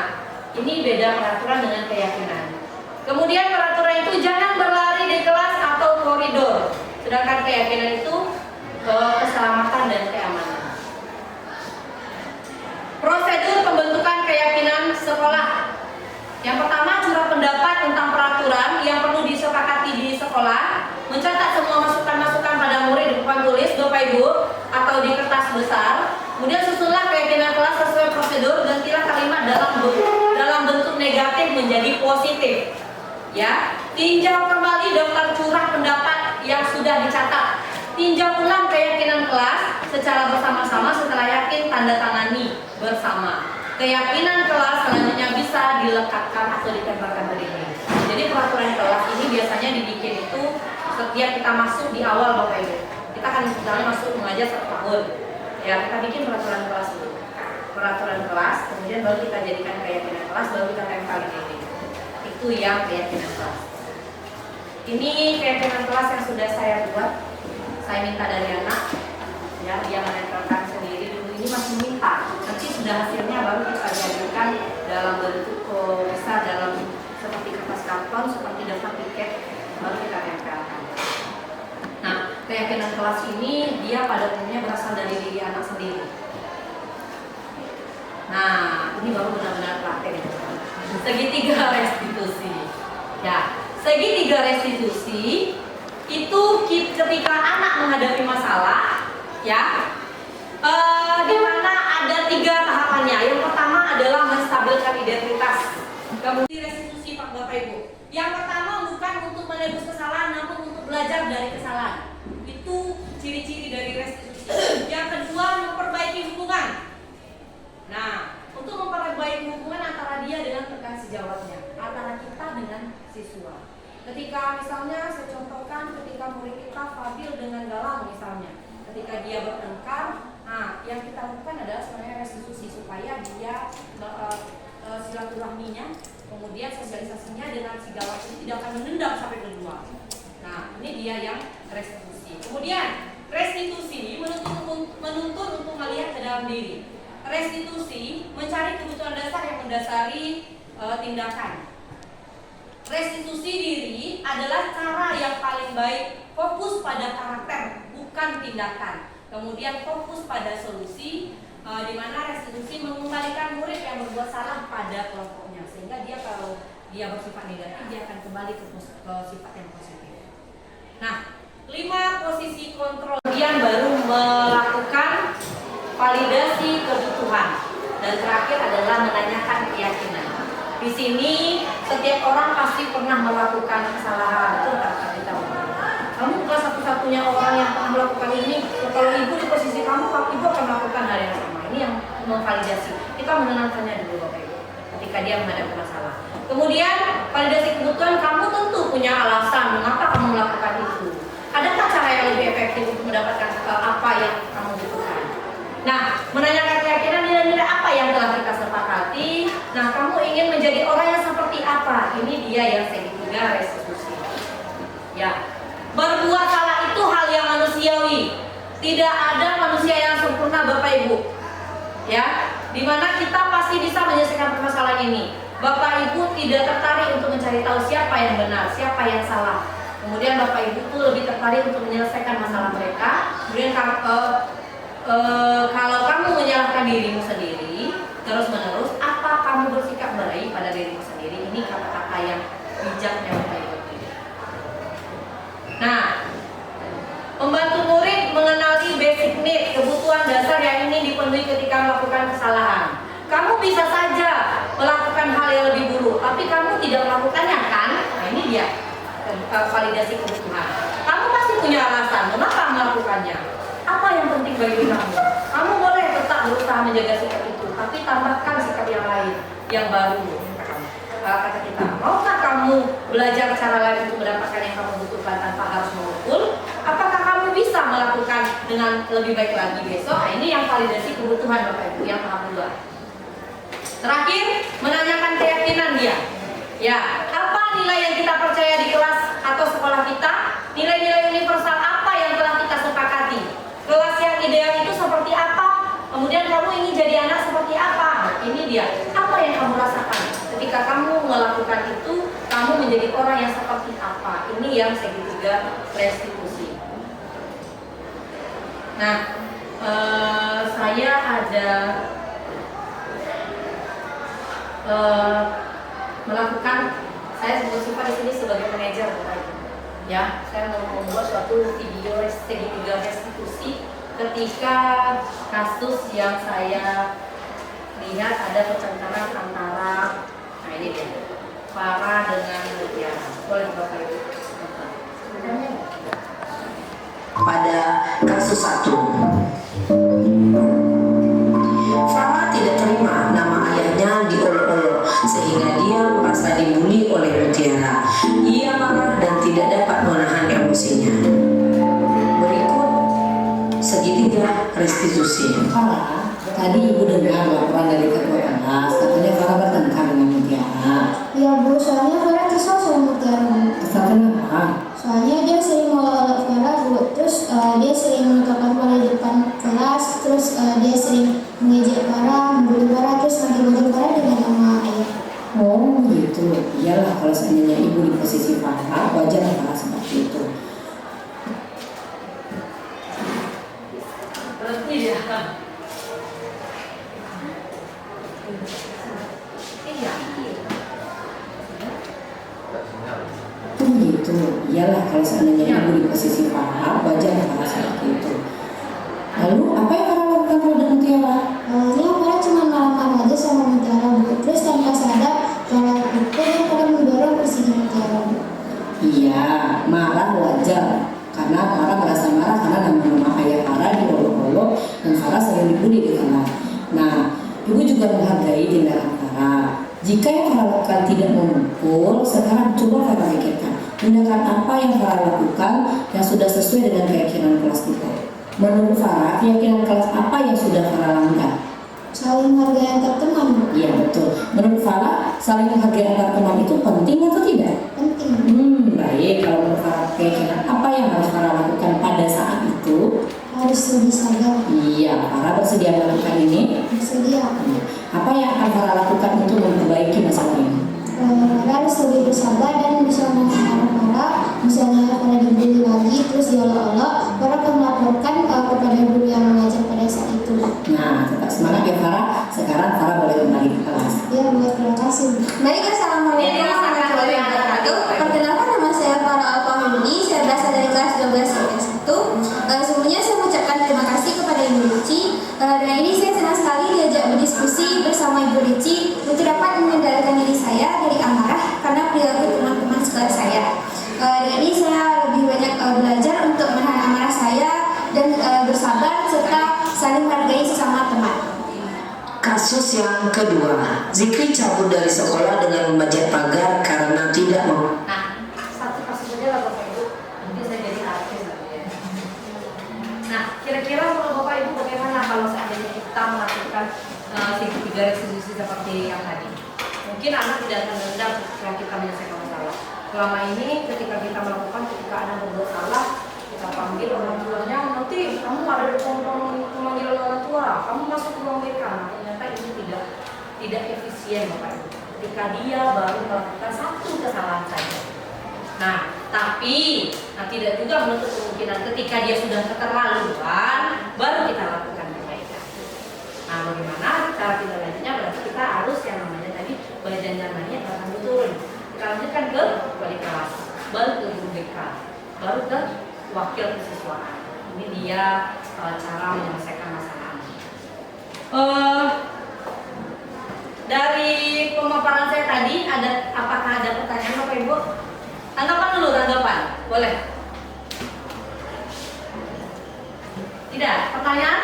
S1: ini beda peraturan dengan keyakinan. Kemudian peraturan itu jangan berlari di kelas atau koridor. Sedangkan keyakinan itu keselamatan dan keamanan. Prosedur pembentukan keyakinan sekolah. Yang pertama, curah pendapat tentang peraturan yang perlu disepakati di sekolah. Mencatat semua masukan-masukan pada murid di papan tulis Bapak Ibu atau di kertas besar. Kemudian susunlah keyakinan kelas sesuai prosedur, gantilah kalimat dalam bentuk negatif menjadi positif. Ya, tinjau kembali daftar curah pendapat yang sudah dicatat. Tinjau ulang keyakinan kelas secara bersama-sama, setelah yakin tanda tangani bersama. Keyakinan kelas selanjutnya bisa dilekatkan atau ditempelkan ke dinding. Jadi peraturan kelas ini biasanya dibikin itu setiap kita masuk di awal Bapak Ibu. Kita kan misalnya masuk mengajar 1 tahun. Ya, kita bikin peraturan kelas dulu. Peraturan kelas, kemudian baru kita jadikan keyakinan kelas, baru kita tempel di dinding. Itu yang keyakinan kelas. Ini keyakinan kelas yang sudah saya buat. Saya minta dari anak, ya dia menempelkan sendiri dulu. Ini masih minta. Nanti sudah hasilnya baru kita jadikan dalam bentuk bisa dalam seperti kertas karton, seperti daftar tiket, baru kita tempelkan. Nah, keyakinan kelas ini dia pada umumnya berasal dari diri anak sendiri. Nah, ini baru benar-benar praktek. Segitiga restitusi. Ya, segitiga restitusi itu ketika anak menghadapi masalah, ya, di mana ada 3 tahapan tahapannya. Yang pertama adalah menstabilkan identitas. Kemudian restitusi Pak Bapak Ibu. Yang pertama bukan untuk menebus kesalahan, namun untuk belajar dari kesalahan. Itu ciri-ciri dari restitusi. Yang kedua, memperbaiki hubungan. Nah, untuk memperbaiki hubungan antara dia dengan rekan sejawatnya, antara kita dengan siswa. Ketika misalnya saya contohkan ketika murid kita Fadil dengan Galang misalnya, ketika dia bertengkar, nah yang kita lakukan adalah sebenarnya restitusi supaya dia silaturahminya, kemudian sosialisasinya dengan si Galang itu tidak akan menendam sampai kedua. Nah ini dia yang restitusi. Kemudian restitusi menuntut untuk melihat ke dalam diri. Restitusi mencari kebutuhan dasar yang mendasari tindakan. Restitusi diri adalah cara yang paling baik, fokus pada karakter bukan tindakan. Kemudian fokus pada solusi, di mana restitusi mengembalikan murid yang berbuat salah pada kelompoknya, sehingga dia kalau dia bersifat negatif dia akan kembali ke sifat yang positif. Nah, 5 posisi kontrol. Kemudian baru melakukan validasi kebutuhan, dan terakhir adalah menanyakan keyakinan. Di sini setiap orang pasti pernah melakukan kesalahan, itu kata kita. Kamu bukan satu-satunya orang yang pernah melakukan ini. Kalau ibu di posisi kamu, ibu akan melakukan hal yang sama. Ini yang memvalidasi. Kita menenangkannya dulu Bapak Ibu ketika dia menghadapi masalah. Kemudian validasi kebutuhan, kamu tentu punya alasan mengapa kamu melakukan itu. Adakah cara yang lebih efektif untuk mendapatkan apa yang kamu butuhkan? Nah, menanyakan keyakinan, nilai-nilai apa yang telah kita sepakati. Nah, kamu ingin menjadi orang yang seperti apa? Ini dia yang segitiga restitusi. Ya, berbuat salah itu hal yang manusiawi. Tidak ada manusia yang sempurna Bapak Ibu. Ya, dimana kita pasti bisa menyelesaikan permasalahan ini. Bapak Ibu tidak tertarik untuk mencari tahu siapa yang benar, siapa yang salah. Kemudian Bapak Ibu tuh lebih tertarik untuk menyelesaikan masalah mereka. Kemudian kalau kamu menyalahkan dirimu sendiri terus-menerus, apa kamu bersikap baik pada dirimu sendiri? Ini kata-kata yang bijaknya Bapak Ibu. Nah, membantu murid mengenali basic need, kebutuhan dasar yang ingin dipenuhi ketika melakukan kesalahan. Kamu bisa saja melakukan hal yang lebih buruk, tapi kamu tidak melakukannya kan? Nah ini dia validasi kebutuhan. Kamu pasti punya alasan mengapa melakukannya. Apa yang penting bagi kamu? Kamu boleh tetap berusaha menjaga sikap itu, tapi tambahkan sikap yang lain, yang baru. Kata kita, maukah kamu belajar cara lain untuk mendapatkan yang kamu butuhkan tanpa harus memukul? Apakah kamu bisa melakukan dengan lebih baik lagi besok? Nah, ini yang validasi kebutuhan Bapak Ibu yang tahap 2. Terakhir, menanyakan keyakinan dia. Ya, apa nilai yang kita percaya di kelas atau sekolah kita? Nilai-nilai universal apa yang telah kita sepakati? Kelas yang ideal itu seperti apa? Kemudian kamu ingin jadi anak seperti apa? Nah, ini dia. Apa yang kamu rasakan? Ketika kamu melakukan itu, kamu menjadi orang yang seperti apa? Ini yang segitiga restitusi. Nah, saya ada melakukan, saya bersifat di sini sebagai manajer, ya, saya mau membuat suatu video segitiga restitusi ketika kasus yang saya lihat ada pertentangan antara, nah ini dia, Farah dengan Mutiara. Boleh Bapak Ibu?
S4: Pada kasus 1, Farah tidak terima nama ayahnya diolok-olok sehingga dia merasa dibuli oleh Mutiara. Ia marah dan tidak dapat menahan emosinya. Berikut segitiga restitusi.
S5: Farah, tadi ibu dengar laporan dari ketua kelas, katanya Farah bertengkar dengan Mutiara.
S6: Ya Bu, soalnya Farah kesal sama Mutiara.
S5: Kesal kenapa?
S6: Soalnya dia sering melolok Farah Bu, terus dia sering menetapkan Farah di depan kelas, terus dia sering mengejek Farah, membuli Farah, terus manggil Farah dengan nama ayah.
S5: Oh gitu, iyalah kalau seandainya ibu di posisi Farah, wajar Farah seperti itu.
S1: Berarti ya. Iya.
S5: Jika yang Farah lakukan tidak memukul, sekarang coba Farah pikirkan tindakan apa yang Farah lakukan yang sudah sesuai dengan keyakinan kelas kita. Menurut Farah, keyakinan kelas apa yang sudah Farah langgar?
S6: Saling menghargai antar teman.
S5: Iya betul. Menurut Farah, saling menghargai antar teman itu penting atau tidak?
S6: Penting.
S5: Baik. Kalau menurut Farah, keyakinan apa yang harus Farah lakukan pada saat itu?
S6: Harus lebih sabar.
S5: Iya, Farah bersedia melakukan ini.
S6: Bersedia.
S5: Apa yang akan Farah lakukan untuk memperbaiki masalah ini?
S6: Harus lebih bersabar dan bisa menahan Farah. Misalnya Farah dibully lagi, terus diolok-olok, Farah akan melaporkan kepada guru yang mengajar pada saat itu.
S5: Nah, tetap semangat ya Farah. Sekarang Farah boleh kembali ke kelas.
S6: Ya, terima kasih.
S7: Baik, assalamualaikum warahmatullahi wabarakatuh. Perkenalkan, nama saya Farah Alfahmi. Saya berasal dari kelas 12 IPS 1. Sebelumnya saya mengucapkan terima kasih kepada Ibu Rici. Dan ini saya senang sekali diajak berdiskusi bersama Ibu Rici untuk dapat mengendalikan diri saya dari amarah karena perilaku teman-teman sekelas saya. Dengan ini saya lebih banyak belajar untuk menahan amarah saya dan bersabar serta saling menghargai sesama teman.
S4: Kasus yang kedua, Zikri cabut dari sekolah dengan memanjat pagar karena tidak mau.
S1: Nah, satu kasus saja lah Bapak Ibu, mungkin saya jadi artis ya. Nah, kira-kira menurut Bapak Ibu bagaimana kalau seandainya kita melakukan tiga resolusi seperti yang tadi? Mungkin anak tidak akan dendam ketika kita menyelesaikan masalah. Selama ini ketika kita melakukan, ketika anak berbuat salah, kita panggil orang tuanya, nanti kamu ada di pemanggilan orang tua, kamu masuk ke ruang BK. Nah, ternyata ini tidak efisien Bapak Ibu. Ketika dia baru melakukan satu kesalahan saja. Nah, tapi tidak juga menutup kemungkinan ketika dia sudah keterlaluan, baru kita lakukan perbaikan. Nah, bagaimana cara tindak lanjutnya? Berarti kita harus yang namanya tadi belajar namanya akan turun. Kita lanjutkan ke wali kelas, baru ke guru BK, baru ke wakil kesiswaan. Ini dia cara menyelesaikan masalah. Dari pemaparan saya tadi, apakah ada pertanyaan Bapak Ibu? Tanggapan dulu, tanggapan. Boleh? Tidak? Pertanyaan?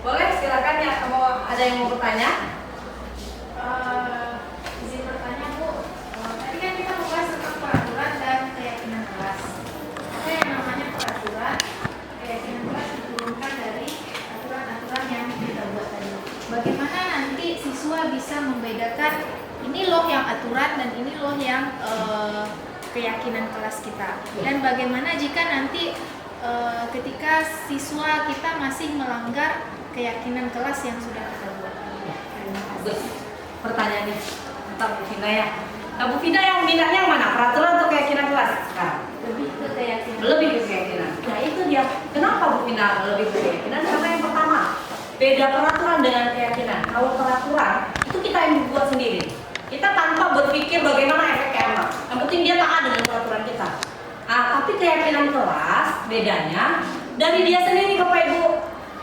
S1: Boleh, silakan ya. Kamu ada yang mau bertanya?
S8: Izin bertanya Bu, tadi kan kita membahas tentang peraturan dan keyakinan kelas. Apa yang namanya peraturan, keyakinan kelas diturunkan dari aturan-aturan yang kita buat tadi. Bagaimana nanti siswa bisa membedakan ini loh yang aturan dan ini loh yang keyakinan kelas kita. Dan bagaimana jika nanti ketika siswa kita masih melanggar keyakinan kelas yang sudah kita buat.
S1: Bagus. Pertanyaan ini tentang Bu Vina ya. Nah, Bu Vina yang minatnya yang mana? Peraturan atau keyakinan kelas? Sekarang
S8: Lebih ke keyakinan.
S1: lebih ke keyakinan. Nah, itu dia. Kenapa Bu Vina lebih ke keyakinan? Karena yang pertama, beda peraturan dengan keyakinan. Kalau peraturan itu kita yang buat sendiri. Kita tanpa berpikir bagaimana efeknya apa. Yang penting dia taat dengan peraturan kita. Tapi keyakinan kelas bedanya dari dia sendiri Bapak Ibu.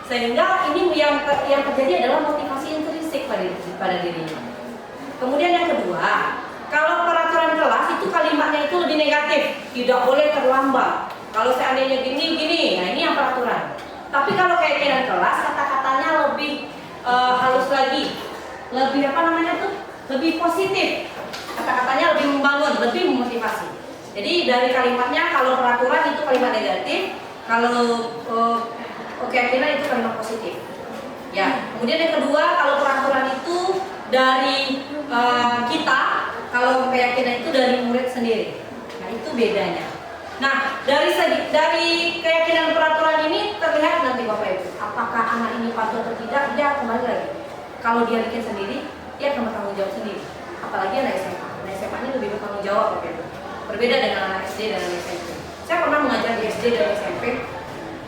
S1: Sehingga ini yang terjadi adalah motivasi intrinsik pada dirinya. Kemudian yang kedua, kalau peraturan kelas itu kalimatnya itu lebih negatif, tidak boleh terlambat. Kalau seandainya gini, nah ini yang peraturan. Tapi kalau keyakinan kelas, kata-katanya lebih halus lagi, lebih lebih positif. Kata-katanya lebih membangun, lebih memotivasi. Jadi dari kalimatnya, kalau peraturan itu kalimat negatif, kalau keyakinan itu kalimat positif. Ya. Kemudian yang kedua, kalau peraturan itu dari kita, kalau keyakinan itu dari murid sendiri. Nah, itu bedanya. Nah, dari keyakinan peraturan ini terlihat nanti Bapak Ibu, apakah anak ini patuh atau tidak, dia kembali lagi. Kalau dia bikin sendiri, dia akan bertanggung jawab sendiri. Apalagi anak SMA. Anak SMA ini lebih bertanggung jawab Bapak Ibu. Berbeda dengan anak SD dan anak SMP. Saya pernah mengajar di SD dan SMP,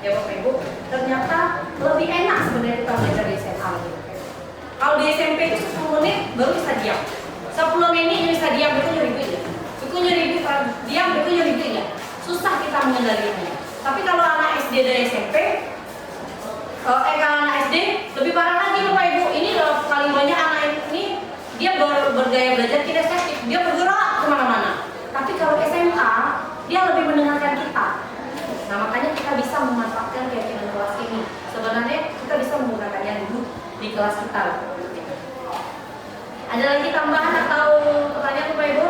S1: ya Bapak Ibu. Ternyata lebih enak sebenarnya kita belajar di SMA. Kalau di SMP itu 10 menit baru bisa diam. 10 menit bisa diam, itu nyeri-nyeri. Itu nyeri-nyeri, diam, itu nyeri-nyeri. Susah kita mengendalikannya. Tapi kalau anak SD dan SMP, kalau anak SD lebih parah lagi Bapak Ibu. Ini paling banyak anak ini dia bergaya belajar kinestetik, dia bergerak kemana-mana. Tapi kalau SMA dia lebih mendengarkan kita. Nah makanya kita bisa memanfaatkan keyakinan kelas ini. Sebenarnya kita bisa menggunakannya dulu di kelas kita. Ada lagi tambahan atau pertanyaan Bapak Ibu?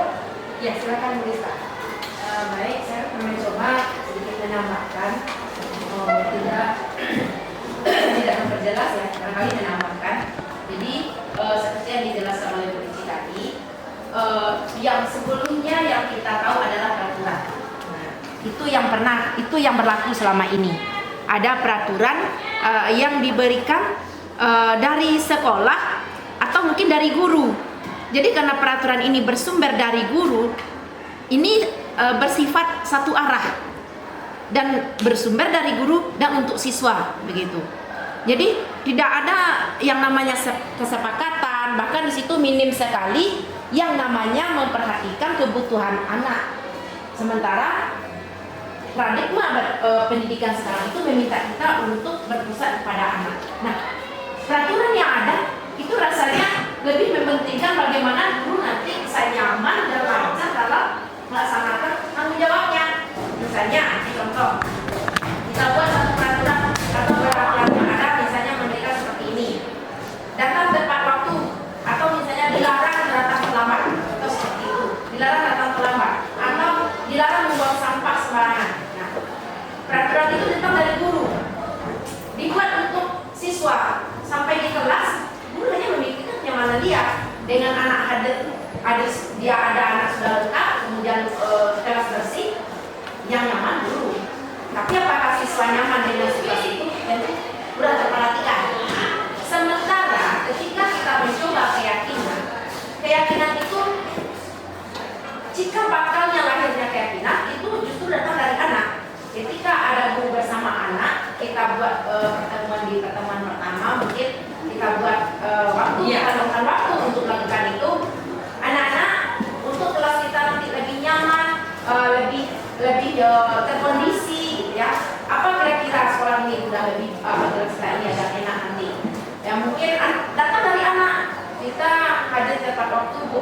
S1: Ya, silakan Bu Rista.
S2: Baik, saya akan mencoba sedikit menambahkan, tidak memperjelas ya, barangkali menambahkan. Jadi seperti yang dijelaskan oleh Bu Cici tadi, yang sebelumnya yang kita tahu adalah peraturan. Nah, itu yang berlaku selama ini. Ada peraturan yang diberikan dari sekolah atau mungkin dari guru. Jadi karena peraturan ini bersumber dari guru, ini bersifat satu arah dan bersumber dari guru dan untuk siswa begitu. Jadi tidak ada yang namanya kesepakatan, bahkan di situ minim sekali yang namanya memperhatikan kebutuhan anak. Sementara paradigma pendidikan sekarang itu meminta kita untuk berpusat kepada anak. Nah, peraturan yang ada itu rasanya lebih mementingkan bagaimana guru nanti bisa nyaman dan lancar dalam melaksanakan tanggung jawabnya. Misalnya, contoh, kita buat satu peraturan atau peraturan yang ada, misalnya memberikan seperti ini, datang tepat waktu, atau misalnya dilarang datang terlambat, atau seperti itu, dilarang datang terlambat, atau dilarang membuang sampah sembarangan. Nah, peraturan itu datang dari guru, dibuat untuk siswa. Sampai di kelas, guru hanya memikirkan kenyamanan dia dengan anak dia ada anak sudah lengkap, kemudian kelas bersih, yang nyaman dulu. Tapi apakah siswa nyaman dengan situasi itu? Tentu sudah terperhatikan. Sementara ketika kita mencoba keyakinan itu jika bakalnya lahirnya keyakinan itu justru datang dari anak. Ketika ada guru bersama anak, kita buat pertemuan di pertemuan pertama, mungkin kita buat kita lakukan waktu untuk melakukan itu. Anak-anak untuk kelas kita nanti lebih nyaman, lebih terkondisi, ya. Apa kira-kira sekolah ini sudah lebih kelas ini agak enak nanti? Ya mungkin datang dari anak, kita hadir tepat waktu Bu.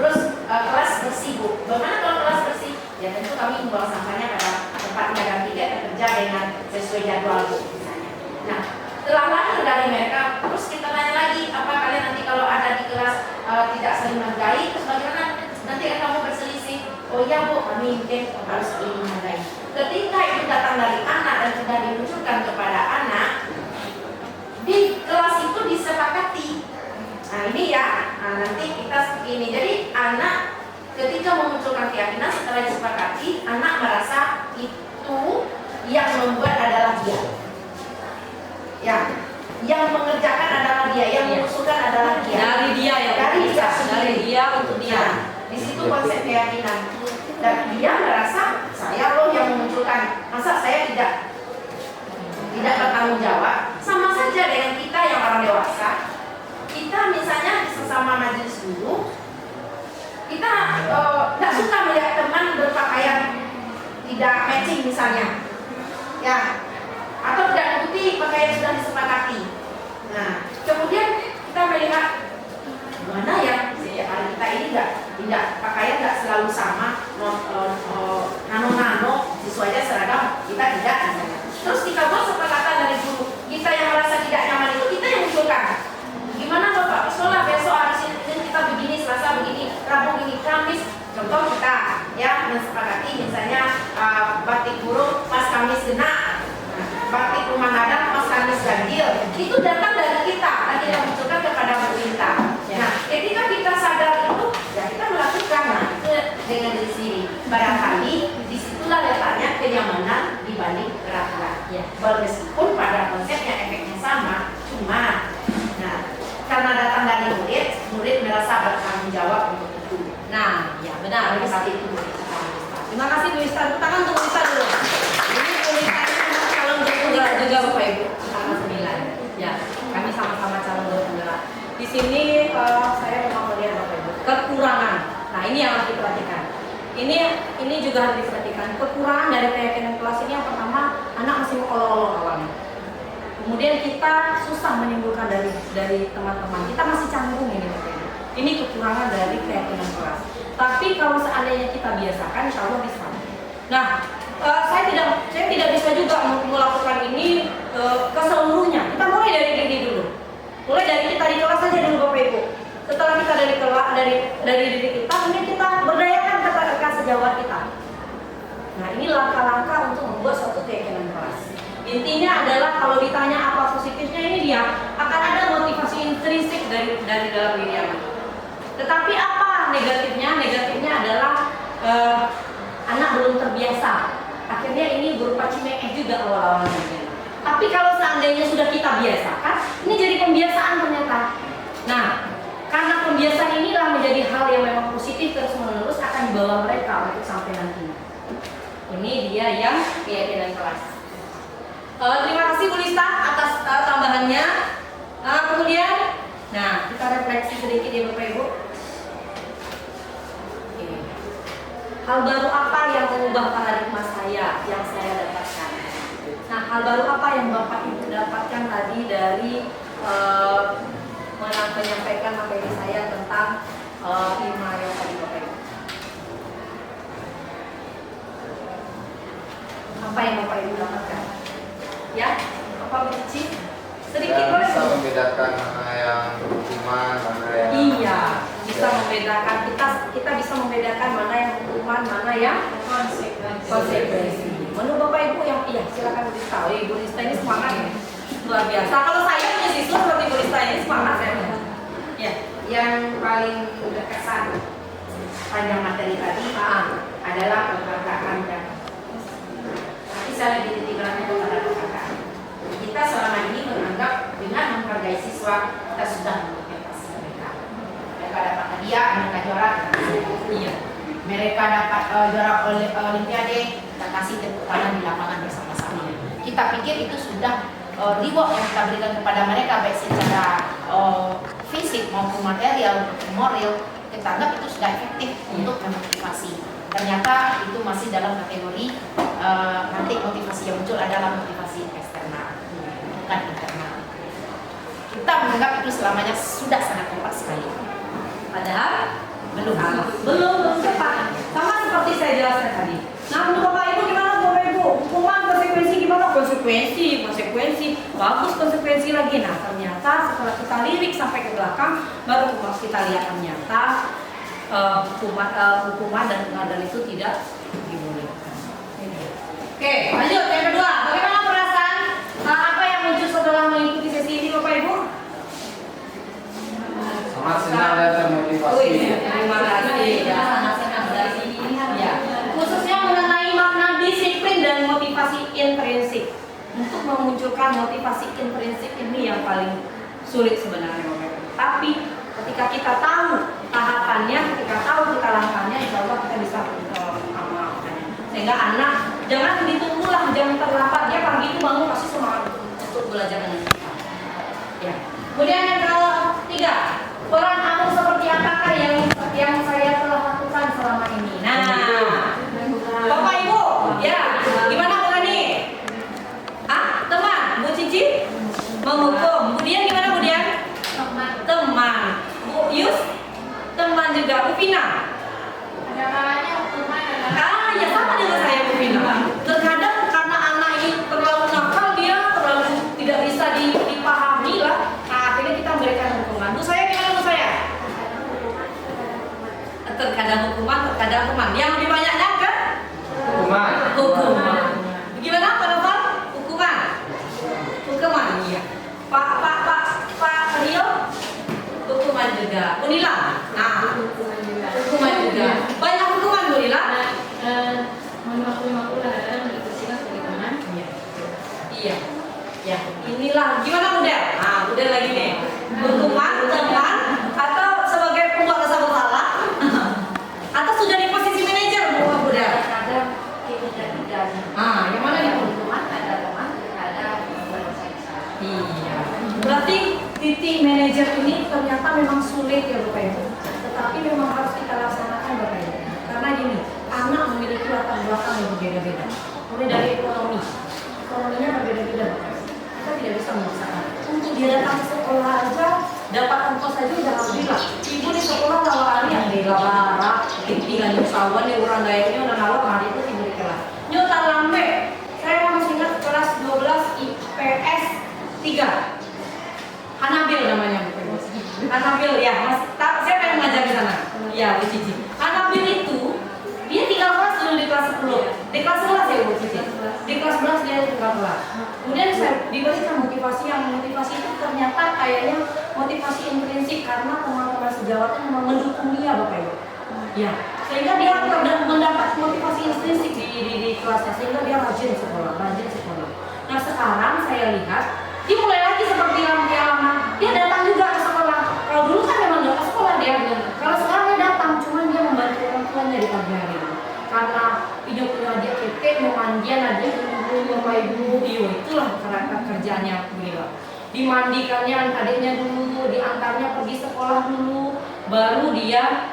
S2: Terus kelas bersih Bu. Bagaimana kalau kelas bersih? Ya tentu kami membawa sampahnya pada tempatnya dan tidak bekerja dengan sesuai jadwal Bu. Misalnya. Nah, setelah lahir dari mereka, terus kita tanya lagi, apa kalian nanti kalau ada di kelas tidak saling menghargai, terus bagaimana nanti kamu berselisih? Oh iya Bu, kami mungkin harus saling menghargai. Ketika itu datang dari anak dan sudah dimunculkan kepada anak, di kelas itu disepakati. Nah ini ya, nanti kita seperti ini. Jadi anak ketika memunculkan keyakinan setelah disepakati, anak merasa itu yang membuat adalah dia. Ya, yang mengerjakan adalah dia, yang mengusulkan adalah dia.
S1: Dari dia ya. Dari dia untuk dia.
S2: Di situ konsep keyakinan. Dan dia merasa saya loh yang memunculkan. Masa saya tidak bertanggung jawab? Sama saja dengan kita yang orang dewasa. Kita misalnya sesama majelis guru, kita tidak suka melihat teman berpakaian tidak matching misalnya, ya, atau tidak mengikuti pakaian sudah disepakati. Nah, kemudian kita melihat mana ya hari kita ini tidak pakaian tidak selalu sama, nano siswa aja seragam, kita tidak misalnya. Terus kita buat sepakatan dari guru, kita yang merasa tidak nyaman itu kita yang munculkan. Gimana Bapak, sekolah besok harus ini kita begini, Selasa begini, Rabu begini, Kamis. Contoh kita ya mensepakati misalnya batik burung pas Kamis genap, batik rumah gadang pas Kamis ganjil. Itu datang dari kita, dan kita munculkan kepada pemerintah. Nah, ketika kita sadar itu, ya kita melakukan itu dengan diri sendiri. Barangkali disitulah letaknya kenyamanan dibanding peraturan. Ya, meskipun pada konsepnya efeknya sama, cuma karena datang dari murid merasa bertanggung jawab untuk itu.
S1: Nah, ya benar.
S2: Seperti itu.
S1: Terima kasih Bu Rista. Tepuk tangan untuk Bu Rista dulu. Ini Bu Rista ini calon guru juga Bapak Ibu. Sama 9. Ya, kami sama-sama calon guru penggerak. Di sini saya memang melihat Bapak Ibu kekurangan. Nah, ini yang harus diperhatikan. Ini juga harus diperhatikan. Kekurangan dari keyakinan kelas ini yang pertama, anak masih olok-olok awalnya. Kemudian kita susah menimbulkan dari teman-teman. Kita masih canggung ini Bapak Ibu. Ini kekurangan dari keyakinan kelas. Tapi kalau seandainya kita biasakan, insya Allah bisa. Nah, saya tidak bisa juga melakukan ini ke seluruhnya. Kita mulai dari diri dulu. Mulai dari kita di kelas saja dulu Bapak Ibu. Setelah kita dari diri kita, kemudian kita berdayakan rekan sejawat kita. Nah, ini langkah-langkah untuk membuat suatu keyakinan kelas. Intinya adalah kalau ditanya apa positifnya, ini dia akan ada motivasi intrinsik dari dalam diri anak. Tetapi apa negatifnya? Negatifnya adalah anak belum terbiasa. Akhirnya ini berupa cimekeh juga awal-awalnya. Tapi kalau seandainya sudah kita biasakan, ini jadi pembiasaan ternyata. Nah, karena pembiasaan inilah menjadi hal yang memang positif terus-menerus akan dibawa mereka untuk sampai nanti. Ini dia yang keyakinan kelas. Terima kasih Bu Lista atas tambahannya. Kemudian, nah kita refleksi sedikit ya Bapak Ibu. Oke. Hal baru apa yang mengubah paradigma saya yang saya dapatkan? Nah, hal baru apa yang Bapak Ibu dapatkan tadi dari menyampaikan materi saya tentang IMA yang tadi Bapak Ibu? Apa yang Bapak Ibu dapatkan? Ya, apa Cici? Sedikit boleh?
S3: Bisa membedakan mana yang hukuman, mana yang
S1: Iya, bisa membedakan. Kita bisa membedakan mana yang hukuman, mana yang konsekuensi. Menurut Bapak Ibu yang silakan Bu Lista. Bu Lista ini semangat ya, luar biasa. Kalau saya punya siswa seperti Bu Lista ini semangat saya. Ya,
S2: Yang paling berkesan panjang materi tadi adalah penghargaan dan saya lebih titik-titiknya kepada penghargaan. Kita selama ini menganggap dengan menghargai siswa kita sudah memotivasi mereka. Mereka dapat hadiah, mereka juara,
S1: iya.
S2: mereka dapat juara olimpiade, kita kasih tepuk tangan di lapangan bersama-sama. Kita pikir itu sudah reward yang kita berikan kepada mereka baik secara fisik maupun material, moral. Kita anggap itu sudah efektif untuk memotivasi. Ternyata itu masih dalam kategori nanti motivasi yang muncul adalah motivasi eksternal, bukan internal. Kita menganggap itu selamanya sudah sangat tepat sekali.
S1: Padahal
S2: Belum
S1: tepat. Sama seperti saya jelaskan tadi. Nah, menurut Bapak Ibu gimana Bapak Ibu? Hukuman konsekuensi gimana? Konsekuensi. Bagus konsekuensi lagi. Nah, ternyata setelah kita lirik sampai ke belakang, baru kita lihat ternyata hukuman dan pengadilan itu tidak dibolehkan. Oke, lanjut yang kedua. Bagaimana perasaan apa yang muncul setelah mengikuti sesi ini Bapak Ibu?
S3: sangat senang dan termotivasi.
S1: Terima kasih. Ya, sangat senang dari ini ya. Khususnya mengenai makna disiplin dan motivasi intrinsik. Untuk memunculkan motivasi intrinsik ini yang paling sulit sebenarnya Bapak Ibu. Tapi ketika kita tahu tahapannya, ketika tahu kita langkahnya, insya Allah kita bisa mengamalkannya. Sehingga anak jangan ditunggulah, jangan terlambat. Dia pagi itu bangun pasti semangat untuk belajar dengan kita. Ya. Kemudian yang ketiga, peran aku seperti apakah yang saya telah lakukan selama ini? Nah, Bapak Ibu, ya, gimana Bu Rani? Teman, Bu Cici menghukum. Kemudian gimana kemudian? Teman. Bu Yus, teman juga. Bu Vina.
S8: Ada kalanya hukuman adalah
S1: Ya sama dengan saya Bu Vina. Terkadang karena anak ini terlalu nakal, dia terlalu tidak bisa dipahami lah. Nah, akhirnya kita memberikan hukuman. Bu saya gimana Bu saya? Terkadang hukuman, terkadang teman. Yang lebih banyaknya kan? Hukuman. Gimana Pak Novel? Hukuman. Iya. Pak Rio? Hukuman juga. Unila? Hukuman juga. Banyak hukuman Bu Nila?
S8: Mengaku-ngaku dalam dikasihkan sebagai teman.
S1: Iya. Ya. Inilah gimana model? Model lagi nih. Hukuman, teman, atau sebagai pembuat rasa bersalah? Atau sudah di posisi manajer Bu model?
S2: Ada ketiga-tiganya.
S1: Yang mana nih Bu?
S2: Teman, ada teman, ada berusaha.
S1: Iya. Berarti titik manajer ini ternyata memang sulit ya Bapak Ibu. Tetapi memang harus kita laksanakan Bapak Ibu. Karena gini, anak memiliki latar belakang yang berbeda-beda. Mulai dari ekonominya berbeda-beda. Kita tidak bisa memaksakan. Untuk dia datang ke sekolah aja, dapat ongkos saja udah alhamdulillah. Ibu di sekolah lawa hari yang di labara, tinggal nyusawan, di urang dayanya udah nawa hari itu ibu di kelas. Nyuta lambe, saya masih ingat kelas 12 IPS 3. Hanabil namanya Bu. Hanabil ya, Mas. ngajar di sana. Iya, Bu Cici. Anak Bir itu dia tinggal kelas dulu di kelas 10. Di kelas 11 ya Bu Cici. Di kelas 11 dia tinggal kelas. Kemudian saya diberikan motivasi itu ternyata kayaknya motivasi intrinsik karena teman-teman sejawatnya memang mendukung dia Bapak Ibu. Ya, sehingga dia mendapat motivasi intrinsik di kelasnya sehingga dia rajin sekolah. Nah sekarang saya lihat dia mulai lagi seperti yang lama. Dia datang juga ke sekolah. Kalau dulu kan memang nggak ke sekolah dia. Kalau sekarang dia datang, cuman dia membantu orang tuanya di pagi hari. Karena hidupnya dia ketek, mau mandian aja dulu, Bapak Ibu, itulah kerjaannya beliau. Dimandikannya adiknya dulu, diantarnya pergi sekolah dulu, baru dia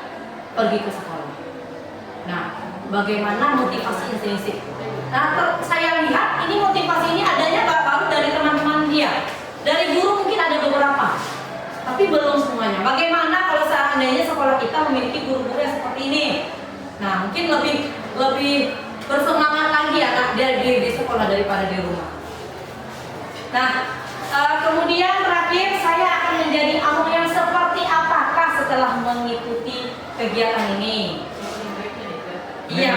S1: pergi ke sekolah. Nah, bagaimana motivasi intrinsik? Nah, saya lihat ini motivasi ini adanya baru dari teman-teman dia. Dari guru mungkin ada beberapa, tapi belum semuanya. Bagaimana kalau seandainya sekolah kita memiliki guru-guru yang seperti ini? Nah, mungkin lebih bersemangat lagi anak dia di sekolah daripada di rumah. Nah, kemudian terakhir saya akan menjadi amo yang seperti apakah setelah mengikuti kegiatan ini? Iya.